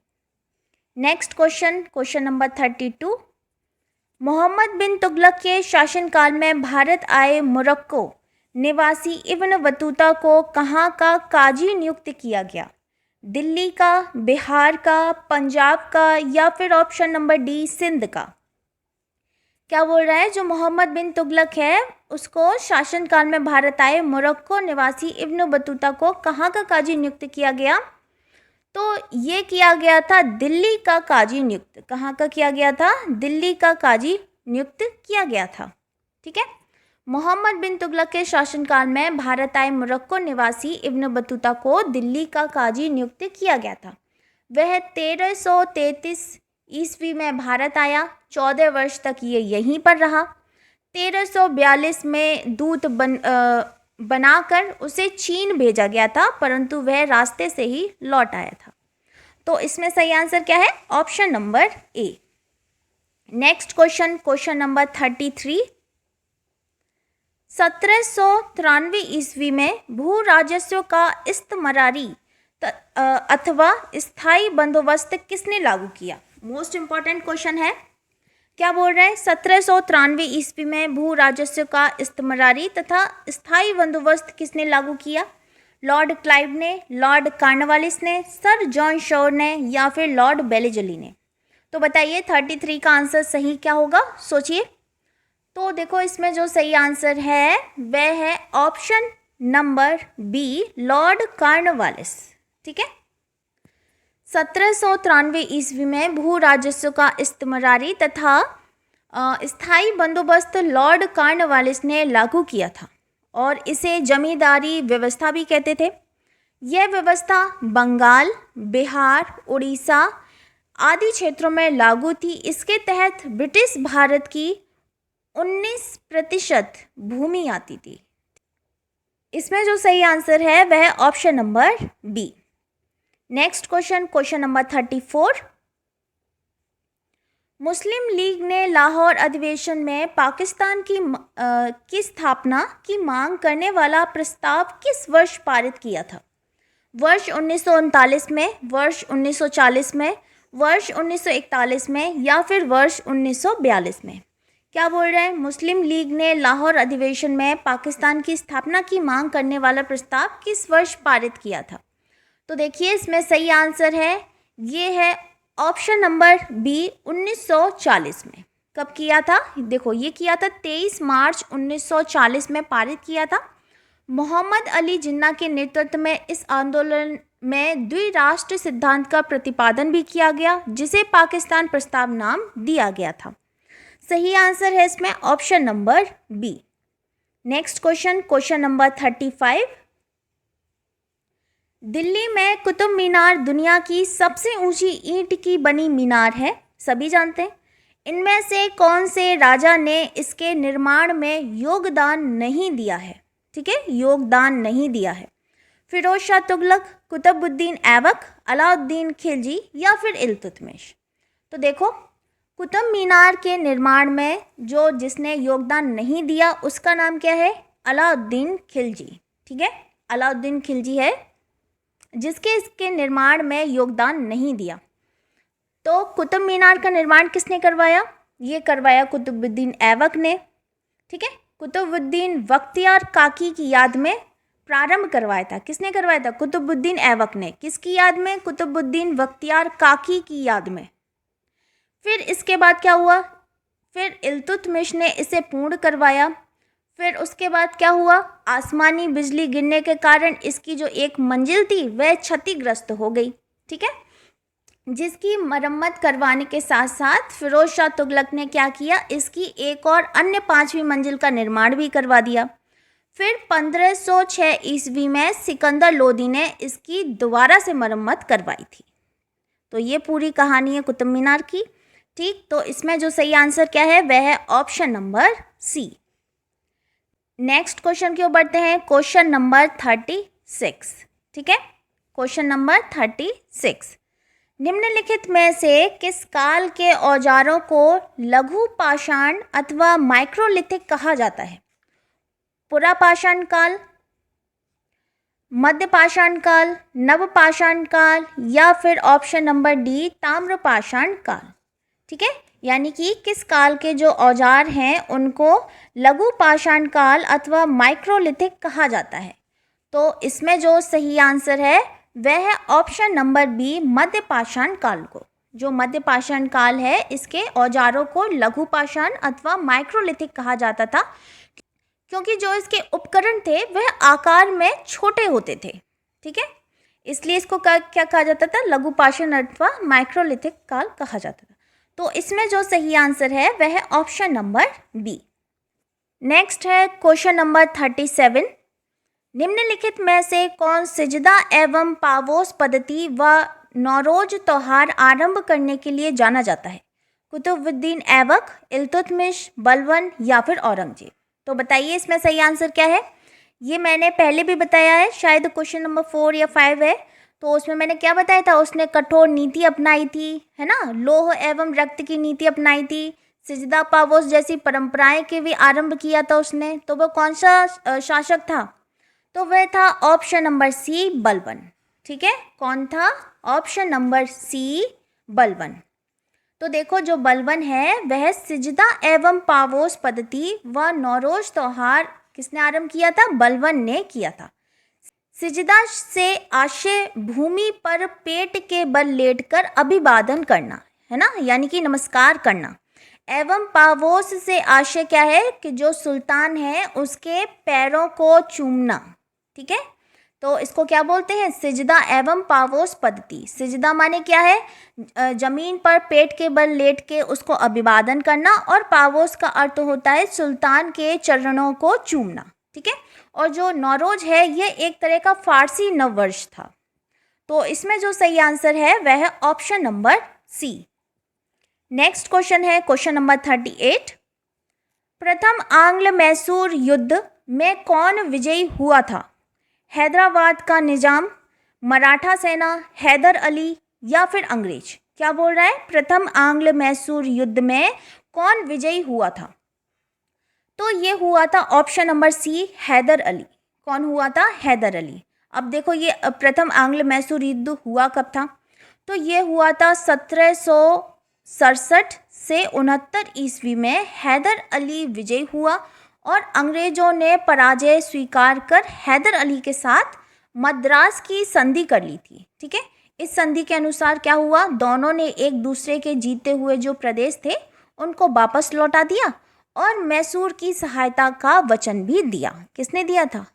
Next question, question number 32। Mohammad bin Tughlaq के शासनकाल में भारत आए मोरक्को निवासी इब्न बतूता को कहाँ का काजी नियुक्त किया गया? दिल्ली का, बिहार का, पंजाब का या फिर ऑप्शन नंबर डी, सिंध का? क्या बोल रहा है? जो मोहम्मद बिन तुगलक है उसको शासनकाल में भारत आए मोरक्को निवासी इब्न बतूता को कहाँ का काजी नियुक्त किया गया? तो ये किया गया था दिल्ली का काजी नियुक्त। कहाँ का किया गया था? दिल्ली का काजी नियुक्त किया गया था, ठीक है। मोहम्मद बिन तुगलक के शासनकाल में भारत आए मोरक्को निवासी इब्न बतूता को दिल्ली का काजी नियुक्त किया गया था। वह 1333 ईस्वी में भारत आया, 14 वर्ष तक ये यहीं पर रहा। 1342 में दूत बनाकर उसे चीन भेजा गया था, परंतु वह रास्ते से ही लौट आया था। तो इसमें सही आंसर क्या है? Option number A. Next question, question number 33। 1793 ईस्वी में भू राजस्व का इस्तमरारी अथवा स्थायी बंदोबस्त किसने लागू किया? मोस्ट इंपॉर्टेंट क्वेश्चन है। क्या बोल रहे हैं? 1793 ईस्वी में भू राजस्व का इस्तमरारी तथा स्थायी बंदोबस्त किसने लागू किया? लॉर्ड क्लाइव ने, लॉर्ड कॉर्नवालिस ने, सर जॉन शॉर ने या फिर लॉर्ड बेलेजली ने? तो बताइए 33 का आंसर सही क्या होगा? सोचिए। तो देखो इसमें जो सही आंसर है वह है option number B, Lord Cornwallis, ठीक है। 1793 ईस्वी में भू राजस्व का इस्तमरारी तथा स्थायी बंदोबस्त लॉर्ड कॉर्नवालिस ने लागू किया था और इसे जमींदारी व्यवस्था भी कहते थे। यह व्यवस्था बंगाल, बिहार, उड़ीसा आदि क्षेत्रों में लागू थी। इसके तहत ब्रिटिश भारत की 19% भूमि आती थी। इसमें जो सही आंसर है वह option number B. Next question, question number 34। Muslim League ने लाहौर अधिवेशन में पाकिस्तान की स्थापना की मांग करने वाला प्रस्ताव किस वर्ष पारित किया था? वर्ष 1939 में, वर्ष 1940 में, वर्ष 1941 में या फिर वर्ष 1942 में? क्या बोल रहे हैं? मुस्लिम लीग ने लाहौर अधिवेशन में पाकिस्तान की स्थापना की मांग करने वाला प्रस्ताव किस वर्ष पारित किया था? तो देखिए इसमें सही आंसर है, ये है ऑप्शन नंबर बी, 1940 में। कब किया था? देखो ये किया था 23 मार्च 1940 में पारित किया था। मोहम्मद अली जिन्ना के नेतृत्व में इस आंदोलन में द्विराष्ट्र सिद्धांत का प्रतिपादन भी किया गया, जिसे पाकिस्तान प्रस्ताव नाम दिया गया था। सही आंसर है इसमें option number B. Next question, question number 35। Delhi में कुतुब मीनार दुनिया की सबसे ऊंची ईंट की बनी मीनार है, सभी जानते हैं। इनमें से कौन से राजा ने इसके निर्माण में योगदान नहीं दिया है? ठीक है, योगदान नहीं दिया है। फिरोज शाह तुगलक, कुतुबुद्दीन ऐबक, अलाउद्दीन खिलजी या फिर इल्तुतमिश? तो देखो कुतुब मीनार के निर्माण में जिसने योगदान नहीं दिया उसका नाम क्या है? अलाउद्दीन खिलजी। ठीक है, अलाउद्दीन खिलजी है जिसके इसके निर्माण में योगदान नहीं दिया। तो कुतुब मीनार का निर्माण किसने करवाया? ये करवाया कुतुबुद्दीन ऐबक ने। ठीक है, कुतुबुद्दीन बख्तियार काकी की याद में प्रारंभ करवाया था। किसने करवाया था? कुतुबुद्दीन ऐबक ने। किसकी याद में? कुतुबुद्दीन बख्तियार काकी की याद में। फिर इसके बाद क्या हुआ? फिर इल्तुतमिश ने इसे पूर्ण करवाया। फिर उसके बाद क्या हुआ? आसमानी बिजली गिरने के कारण इसकी जो एक मंजिल थी वह क्षतिग्रस्त हो गई। ठीक है, जिसकी मरम्मत करवाने के साथ साथ फिरोज शाह तुगलक ने क्या किया? इसकी एक और अन्य 5वीं मंजिल का निर्माण भी करवा दिया। फिर 1506 ईस्वी में सिकंदर लोदी ने इसकी दोबारा से मरम्मत करवाई थी। तो ये पूरी कहानी है कुतुब मीनार की। ठीक, तो इसमें जो सही आंसर क्या है वह है option number C. Next question की ओर बढ़ते हैं, क्वेश्चन नंबर 36। ठीक है, क्वेश्चन नंबर 36। निम्नलिखित में से किस काल के औजारों को लघु पाषाण अथवा माइक्रोलिथिक कहा जाता है? पुरापाषाण काल, मध्य पाषाण काल, नव पाषाण काल या फिर ऑप्शन नंबर डी ताम्रपाषाण काल? ठीक है, यानी कि किस काल के जो औजार हैं उनको लघु पाषाण काल अथवा माइक्रोलिथिक कहा जाता है। तो इसमें जो सही आंसर है वह है ऑप्शन नंबर बी, मध्य पाषाण काल को। जो मध्य पाषाण काल है इसके औजारों को लघु पाषाण अथवा माइक्रोलिथिक कहा जाता था, क्योंकि जो इसके उपकरण थे वह आकार में छोटे होते थे। ठीक है, इसलिए इसको क्या कहा जाता था? लघु पाषाण अथवा माइक्रोलिथिक काल कहा जाता था। तो इसमें जो सही आंसर है वह है ऑप्शन नंबर बी। नेक्स्ट है क्वेश्चन नंबर 37। निम्नलिखित में से कौन सिजदा एवं पावोस पद्धति व नौरोज त्योहार आरंभ करने के लिए जाना जाता है? कुतुबुद्दीन ऐबक, इल्तुतमिश, बलबन या फिर औरंगजेब? तो बताइए इसमें सही आंसर क्या है? ये मैंने पहले भी बताया है, शायद क्वेश्चन नंबर 4 या 5 है। तो उसमें मैंने क्या बताया था? उसने कठोर नीति अपनाई थी, है ना, लौह एवं रक्त की नीति अपनाई थी, सिजदा पावोस जैसी परंपराएं के भी आरंभ किया था उसने। तो वह कौन सा शासक था? तो वह था ऑप्शन नंबर सी, बलबन। ठीक है, कौन था? Option number C, Balban. तो देखो जो बलबन है वह सिजदा एवं पावोस पद्धति व नौरोज त्योहार किसने आरंभ किया था? बलबन ने किया था। सिजदा से आशय भूमि पर पेट के बल लेटकर अभिवादन करना, है ना, यानी कि नमस्कार करना। एवं पावोस से आशय क्या है? कि जो सुल्तान है उसके पैरों को चूमना। ठीक है, तो इसको क्या बोलते हैं? सिजदा एवं पावोस पद्धति। सिजदा माने क्या है? जमीन पर पेट के बल लेट के उसको अभिवादन करना, और पावोस का अर्थ होता है सुल्तान के चरणों को चूमना। ठीक है, और जो नौरोज है ये एक तरह का फारसी नववर्ष था। तो इसमें जो सही आंसर है वह है option number C. Next question है क्वेश्चन नंबर 38। प्रथम आंग्ल मैसूर युद्ध में कौन विजयी हुआ था? हैदराबाद का निजाम, मराठा सेना, हैदर अली या फिर अंग्रेज? क्या बोल रहा है? प्रथम आंग्ल मैसूर युद्ध में कौन विजयी हुआ था? तो ये हुआ था option number C, Hyder Ali. कौन हुआ था? हैदर अली। अब देखो ये प्रथम आंग्ल मैसूर युद्ध हुआ कब था? तो ये हुआ था 1767 से 69 ईस्वी में। हैदर अली विजयी हुआ और अंग्रेजों ने पराजय स्वीकार कर हैदर अली के साथ मद्रास की संधि कर ली थी। ठीक है, इस संधि के अनुसार क्या हुआ? दोनों ने एक दूसरे के जीते हुए जो प्रदेश थे उनको वापस लौटा दिया और मैसूर की सहायता का वचन भी दिया। किसने दिया था?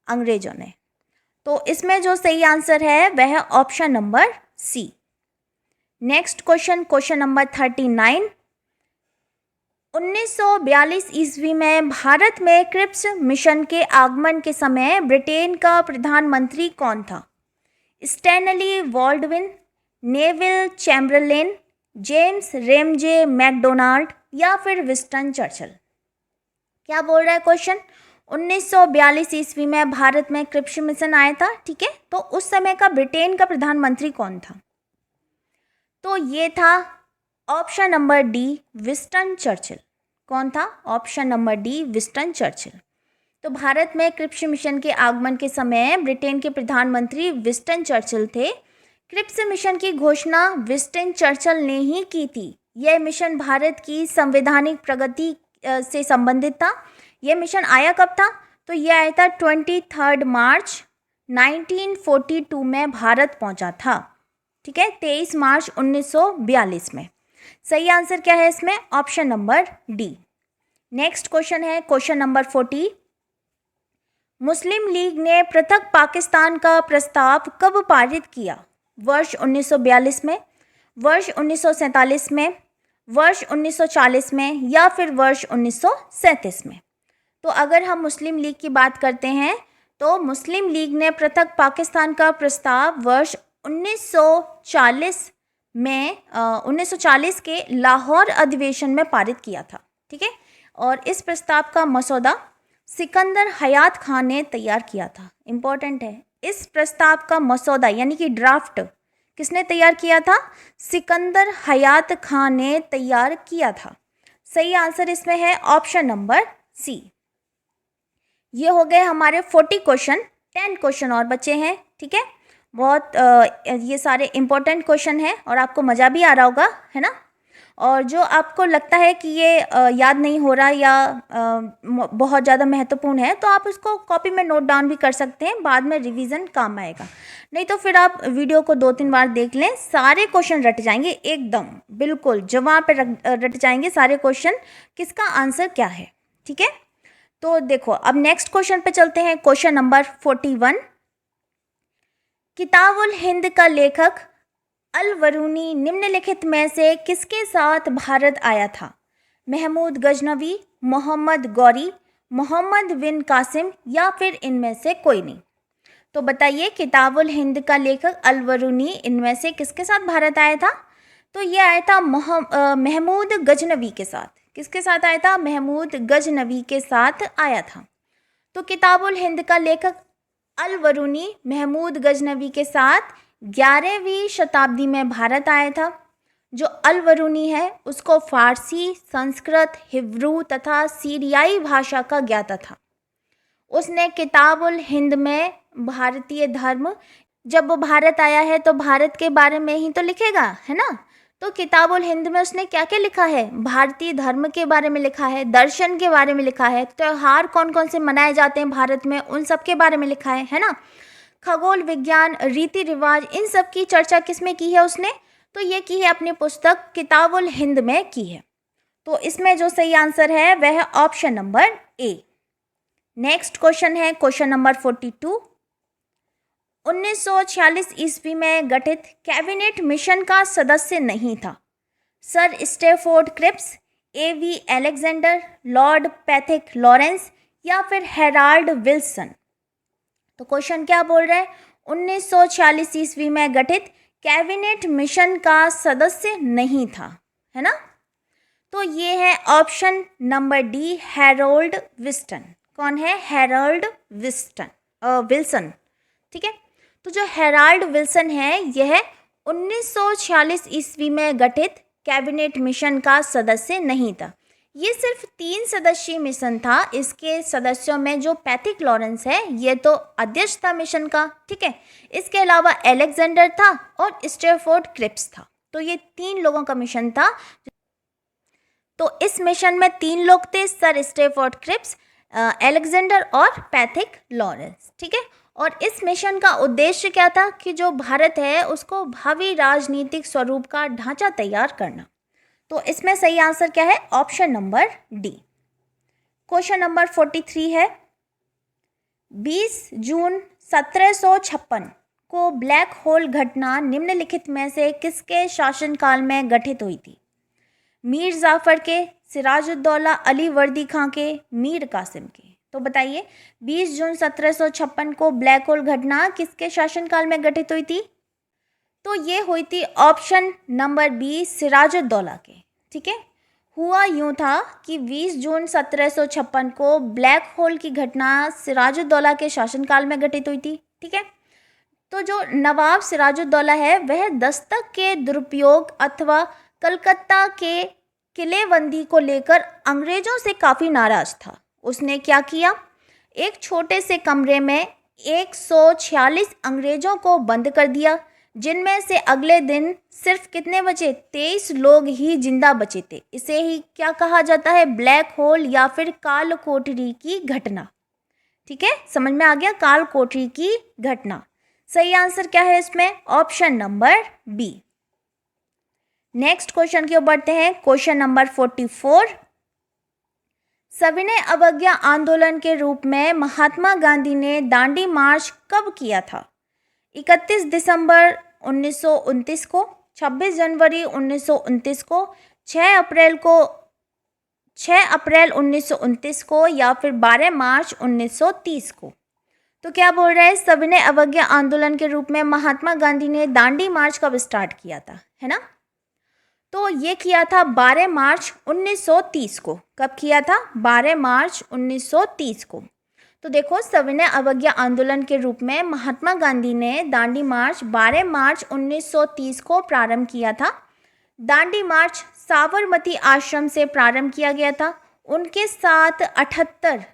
अंग्रेजों ने। तो इसमें जो सही आंसर है वह है option number C. Next question, question number 39। 1942 ईस्वी में भारत में क्रिप्स मिशन के आगमन के समय ब्रिटेन का प्रधानमंत्री कौन था? Stanley Baldwin, Neville Chamberlain, James Ramsay MacDonald या फिर विंस्टन चर्चिल? क्या बोल रहा है क्वेश्चन? 1942 ईस्वी में भारत में क्रिप्स मिशन आया था। ठीक है, तो उस समय का ब्रिटेन का प्रधानमंत्री कौन था? तो ये था option number D, Winston Churchill. कौन था? Option number D, Winston Churchill. तो भारत में क्रिप्स मिशन के आगमन के समय ब्रिटेन के प्रधानमंत्री विंस्टन चर्चिल थे। क्रिप्स मिशन की घोषणा विंस्टन चर्चिल ने ही की थी। यह मिशन भारत की संवैधानिक प्रगति से संबंधित था। यह मिशन आया कब था? तो यह आया था 23 मार्च 1942 में भारत पहुंचा था। ठीक है, 23 मार्च 1942 में। सही आंसर क्या है इसमें? Option number D. Next question है क्वेश्चन नंबर 40। मुस्लिम लीग ने पृथक पाकिस्तान का प्रस्ताव कब पारित किया? वर्ष 1942 में, वर्ष 1947 में, वर्ष 1940 में या फिर वर्ष 1937 में? तो अगर हम मुस्लिम लीग की बात करते हैं तो मुस्लिम लीग ने पृथक पाकिस्तान का प्रस्ताव वर्ष 1940 में 1940 के लाहौर अधिवेशन में पारित किया था। ठीक है, और इस प्रस्ताव का मसौदा सिकंदर हयात खान ने तैयार किया था। इंपॉर्टेंट है, इस प्रस्ताव का मसौदा यानी कि ड्राफ्ट किसने तैयार किया था? सिकंदर हयात खान ने तैयार किया था। सही आंसर इसमें है ऑप्शन नंबर सी। ये हो गए हमारे 40 क्वेश्चन। 10 क्वेश्चन और बचे हैं। ठीक है, बहुत ये सारे इंपॉर्टेंट क्वेश्चन हैं और आपको मज़ा भी आ रहा होगा, है ना? और जो आपको लगता है कि ये याद नहीं हो रहा या बहुत ज़्यादा महत्वपूर्ण है तो आप उसको कॉपी में नोट डाउन भी कर सकते हैं, बाद में रिवीजन काम आएगा। नहीं तो फिर आप वीडियो को 2-3 बार देख लें, सारे क्वेश्चन रट जाएंगे एकदम, बिल्कुल जवाब पे रट जाएंगे सारे क्वेश्चन, किसका आंसर क्या है। ठीक है, तो देखो अब नेक्स्ट क्वेश्चन पे चलते हैं। Question number 41। किताबुल हिंद का लेखक अल बरूनी निम्नलिखित में से किसके साथ भारत आया था? महमूद गजनवी, मोहम्मद गौरी, मोहम्मद बिन कासिम या फिर इनमें से कोई नहीं? तो बताइए, किताबुल हिंद का लेखक अल बरूनी इनमें से किसके साथ भारत आया था? तो ये आया था महमूद गजनवी के साथ। किसके साथ आया था? महमूद गजनवी के साथ आया था। तो किताबुल हिंद का लेखक अल बरूनी महमूद गजनवी के साथ 11वीं शताब्दी में भारत आया था। जो अल बरूनी है उसको फारसी, संस्कृत, हिब्रू तथा सीरियाई भाषा का ज्ञाता था। उसने किताबुल हिंद में भारतीय धर्म, जब वो भारत आया है तो भारत के बारे में ही तो लिखेगा, है ना? तो किताबुल हिंद में उसने क्या क्या लिखा है? भारतीय धर्म के बारे में लिखा है, दर्शन के बारे में लिखा है, त्यौहार कौन कौन से मनाए जाते हैं भारत में उन सब के बारे में लिखा है ना? खगोल विज्ञान, रीति रिवाज, इन सब की चर्चा किसमें की है उसने? तो ये की है अपनी पुस्तक किताबुल हिंद में की है। तो इसमें जो सही आंसर है वह है option number A. Next question है क्वेश्चन नंबर 42। 1946 ईस्वी में गठित कैबिनेट मिशन का सदस्य नहीं था? Sir Stafford Cripps, A.V. Alexander, Lord Pethick Lawrence या फिर हेराल्ड विल्सन? तो क्वेश्चन क्या बोल रहे हैं? 1946 ईस्वी में गठित कैबिनेट मिशन का सदस्य नहीं था, है ना? तो ये है option number D, Harold Wilson. कौन है? Harold Wilson. ठीक है, तो जो हेराल्ड विल्सन है यह 1946 ईस्वी में गठित कैबिनेट मिशन का सदस्य नहीं था। ये सिर्फ 3 सदस्यीय मिशन था। इसके सदस्यों में जो पैथिक लॉरेंस है ये तो अध्यक्ष था मिशन का, ठीक है। इसके अलावा अलेक्जेंडर था और स्टैफोर्ड क्रिप्स था। तो ये 3 लोगों का मिशन था। तो इस मिशन में 3 लोग थे, सर स्टैफोर्ड क्रिप्स, अलेक्जेंडर और पैथिक लॉरेंस, ठीक है। और इस मिशन का उद्देश्य क्या था कि जो भारत है उसको भावी राजनीतिक स्वरूप का ढांचा तैयार करना। तो इसमें सही आंसर क्या है? Option number D. Question number 43 है, 20 जून 1756 को ब्लैक होल घटना निम्नलिखित में से किसके शासनकाल में घटित हुई थी? मीर जाफर के, सिराजुद्दौला अली वर्दी खां के, मीर कासिम के। तो बताइए 20 जून 1756 को ब्लैक होल घटना किसके शासनकाल में घटित हुई थी? तो ये हुई थी ऑप्शन नंबर बी, सिराजुद्दौला के, ठीक है। हुआ यूं था कि 20 जून 1756 को ब्लैक होल की घटना सिराजुद्दौला के शासनकाल में घटित हुई थी, ठीक है। तो जो नवाब सिराजुद्दौला है वह दस्तक के दुरुपयोग अथवा कलकत्ता के किलेबंदी को लेकर अंग्रेजों से काफ़ी नाराज था। उसने क्या किया? एक छोटे से कमरे में 146 अंग्रेजों को बंद कर दिया, जिनमें से अगले दिन सिर्फ कितने बचे? 23 लोग ही जिंदा बचे थे। इसे ही क्या कहा जाता है? ब्लैक होल या फिर काल कोठरी की घटना, ठीक है। समझ में आ गया? काल कोठरी की घटना। सही आंसर क्या है इसमें? Option number B. Next question की ओर बढ़ते हैं। क्वेश्चन नंबर 44, सविनय अवज्ञा आंदोलन के रूप में महात्मा गांधी ने दांडी मार्च कब किया था? 31 दिसंबर 1929 को, 26 जनवरी 1929 को, 6 अप्रैल 1929 को या फिर 12 मार्च 1930 को। तो क्या बोल रहे हैं? सविनय अवज्ञा आंदोलन के रूप में महात्मा गांधी ने दांडी मार्च कब स्टार्ट किया था, है ना? तो ये किया था 12 मार्च 1930 को। कब किया था? 12 मार्च 1930 को। तो देखो, सविनय अवज्ञा आंदोलन के रूप में महात्मा गांधी ने दांडी मार्च 12 मार्च 1930 को प्रारंभ किया था। दांडी मार्च साबरमती आश्रम से प्रारंभ किया गया था। उनके साथ 78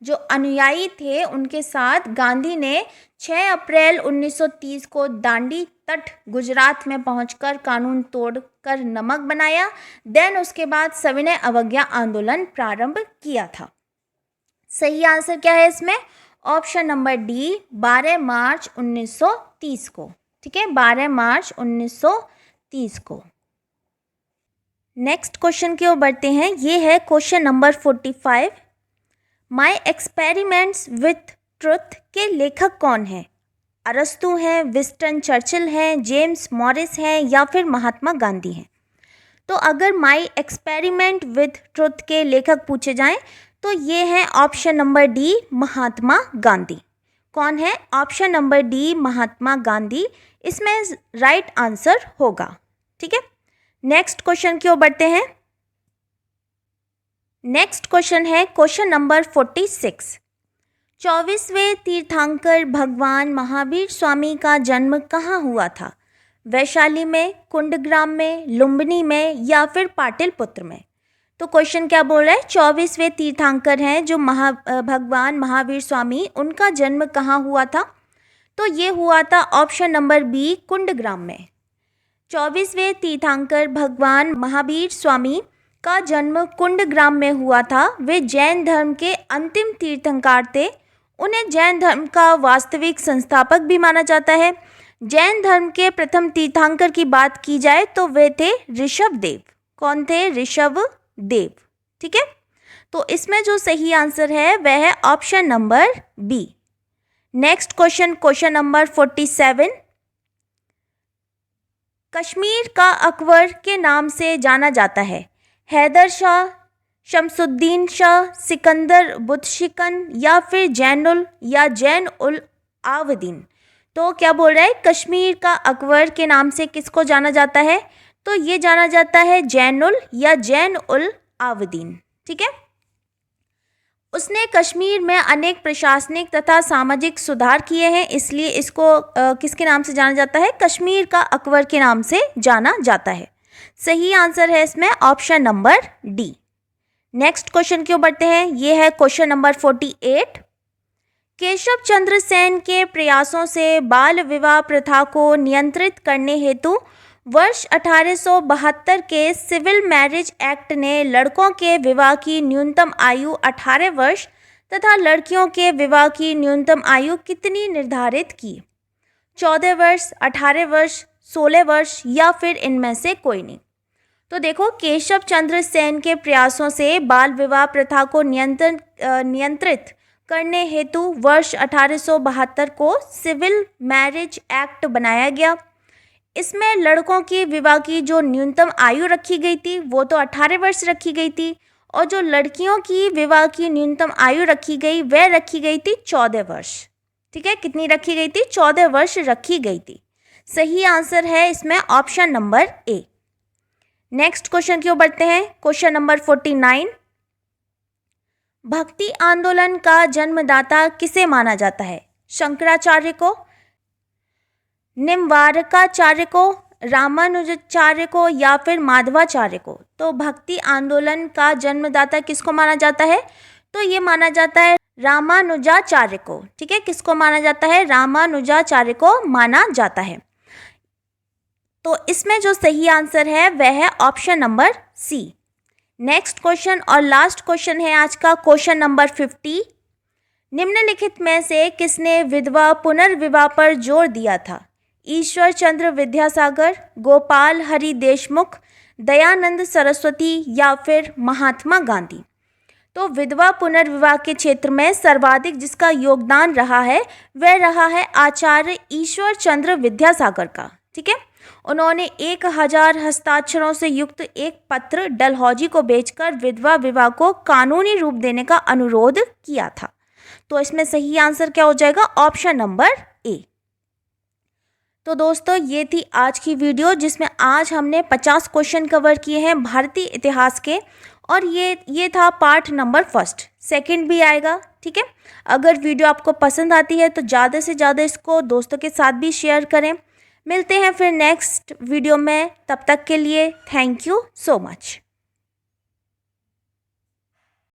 जो अनुयायी थे, उनके साथ गांधी ने 6 अप्रैल 1930 को दांडी तट गुजरात में पहुंचकर कानून तोड़कर नमक बनाया। देन उसके बाद सविनय अवज्ञा आंदोलन प्रारंभ किया था। सही आंसर क्या है इसमें? ऑप्शन नंबर डी, 12 मार्च 1930 को, ठीक है। 12 मार्च 1930 को। नेक्स्ट क्वेश्चन की ओर बढ़ते हैं। ये है question number 45, my experiments with truth के लेखक कौन है? अरस्तु हैं, विंस्टन चर्चिल हैं, जेम्स मॉरिस हैं या फिर महात्मा गांधी हैं? तो अगर माई एक्सपेरिमेंट विथ ट्रुथ के लेखक पूछे जाएं तो ये है option number D, Mahatma Gandhi. कौन है? Option number D, Mahatma Gandhi इसमें राइट आंसर होगा, ठीक है। नेक्स्ट क्वेश्चन की ओर बढ़ते हैं। नेक्स्ट क्वेश्चन है क्वेश्चन नंबर 46, 24वें तीर्थंकर भगवान महावीर स्वामी का जन्म कहाँ हुआ था? वैशाली में, कुंडग्राम में, लुम्बिनी में या फिर पाटलिपुत्र में? तो क्वेश्चन क्या बोल रहा है? 24वें तीर्थंकर हैं जो भगवान महावीर स्वामी, उनका जन्म कहाँ हुआ था? तो ये हुआ था ऑप्शन नंबर बी, कुंडग्राम में। 24वें तीर्थंकर भगवान महावीर स्वामी का जन्म कुंडग्राम में हुआ था। वे जैन धर्म के अंतिम तीर्थंकर थे। उन्हें जैन धर्म का वास्तविक संस्थापक भी माना जाता है। जैन धर्म के प्रथम तीर्थंकर की बात की जाए तो वे थे ऋषभदेव। कौन थे? ऋषभदेव, ठीक है। तो इसमें जो सही आंसर है वह है option number B. Next question, question number 47, Kashmir का अकबर के नाम से जाना जाता है? हैदर शाह, शमसुद्दीन शाह, सिकंदर बुतशिकन या फिर जैन उल आबदीन? तो क्या बोल रहा है? कश्मीर का अकबर के नाम से किसको जाना जाता है? तो ये जाना जाता है जैन उल आबदीन, ठीक है। उसने कश्मीर में अनेक प्रशासनिक तथा सामाजिक सुधार किए हैं, इसलिए इसको किसके नाम से जाना जाता है? कश्मीर का अकबर के नाम से जाना जाता है। सही आंसर है इसमें option number D. Next question की ओर बढ़ते हैं। ये है क्वेश्चन नंबर 48। केशव चंद्र सेन के प्रयासों से बाल विवाह प्रथा को नियंत्रित करने हेतु वर्ष 1872 के सिविल मैरिज एक्ट ने लड़कों के विवाह की न्यूनतम आयु 18 वर्ष तथा लड़कियों के विवाह की न्यूनतम आयु कितनी निर्धारित की? 14 वर्ष, 18 वर्ष, 16 वर्ष या फिर इनमें से कोई नहीं। तो देखो, केशव चंद्र सेन के प्रयासों से बाल विवाह प्रथा को नियंत्रित करने हेतु वर्ष 1872 को सिविल मैरिज एक्ट बनाया गया। इसमें लड़कों की विवाह की जो न्यूनतम आयु रखी गई थी वो तो 18 वर्ष रखी गई थी, और जो लड़कियों की विवाह की न्यूनतम आयु रखी गई वह रखी गई थी 14 वर्ष। ठीक है, कितनी रखी गई थी? 14 वर्ष रखी गई थी। सही आंसर है इसमें option number A. Next question की ओर बढ़ते हैं। Question number 49। भक्ति आंदोलन का जन्मदाता किसे माना जाता है? शंकराचार्य को, निम्बार्काचार्य को, रामानुजाचार्य को या फिर माधवाचार्य को? तो भक्ति आंदोलन का जन्मदाता किसको माना जाता है? तो ये माना जाता है रामानुजाचार्य को। ठीक है, किसको माना जाता है? रामानुजाचार्य को माना जाता है। तो इसमें जो सही आंसर है वह है option number C. Next question और लास्ट क्वेश्चन है आज का, क्वेश्चन नंबर 50। निम्नलिखित में से किसने विधवा पुनर्विवाह पर जोर दिया था? ईश्वर चंद्र विद्यासागर, गोपाल हरि देशमुख, दयानंद सरस्वती या फिर महात्मा गांधी? तो विधवा पुनर्विवाह के क्षेत्र में सर्वाधिक जिसका योगदान रहा है वह रहा है आचार्य ईश्वर चंद्र विद्यासागर का। ठीक है, उन्होंने 1000 हस्ताक्षरों से युक्त एक पत्र डलहौजी को भेजकर विधवा विवाह को कानूनी रूप देने का अनुरोध किया था। तो इसमें सही आंसर क्या हो जाएगा? Option number A. तो दोस्तों, ये थी आज की वीडियो जिसमें आज हमने 50 क्वेश्चन कवर किए हैं भारतीय इतिहास के, और ये था पार्ट नंबर 1। सेकंड भी आएगा। ठीक है, अगर वीडियो आपको पसंद आती है तो ज़्यादा से ज़्यादा इसको दोस्तों के साथ भी शेयर करें। मिलते हैं फिर नेक्स्ट वीडियो में, तब तक के लिए थैंक यू सो मच।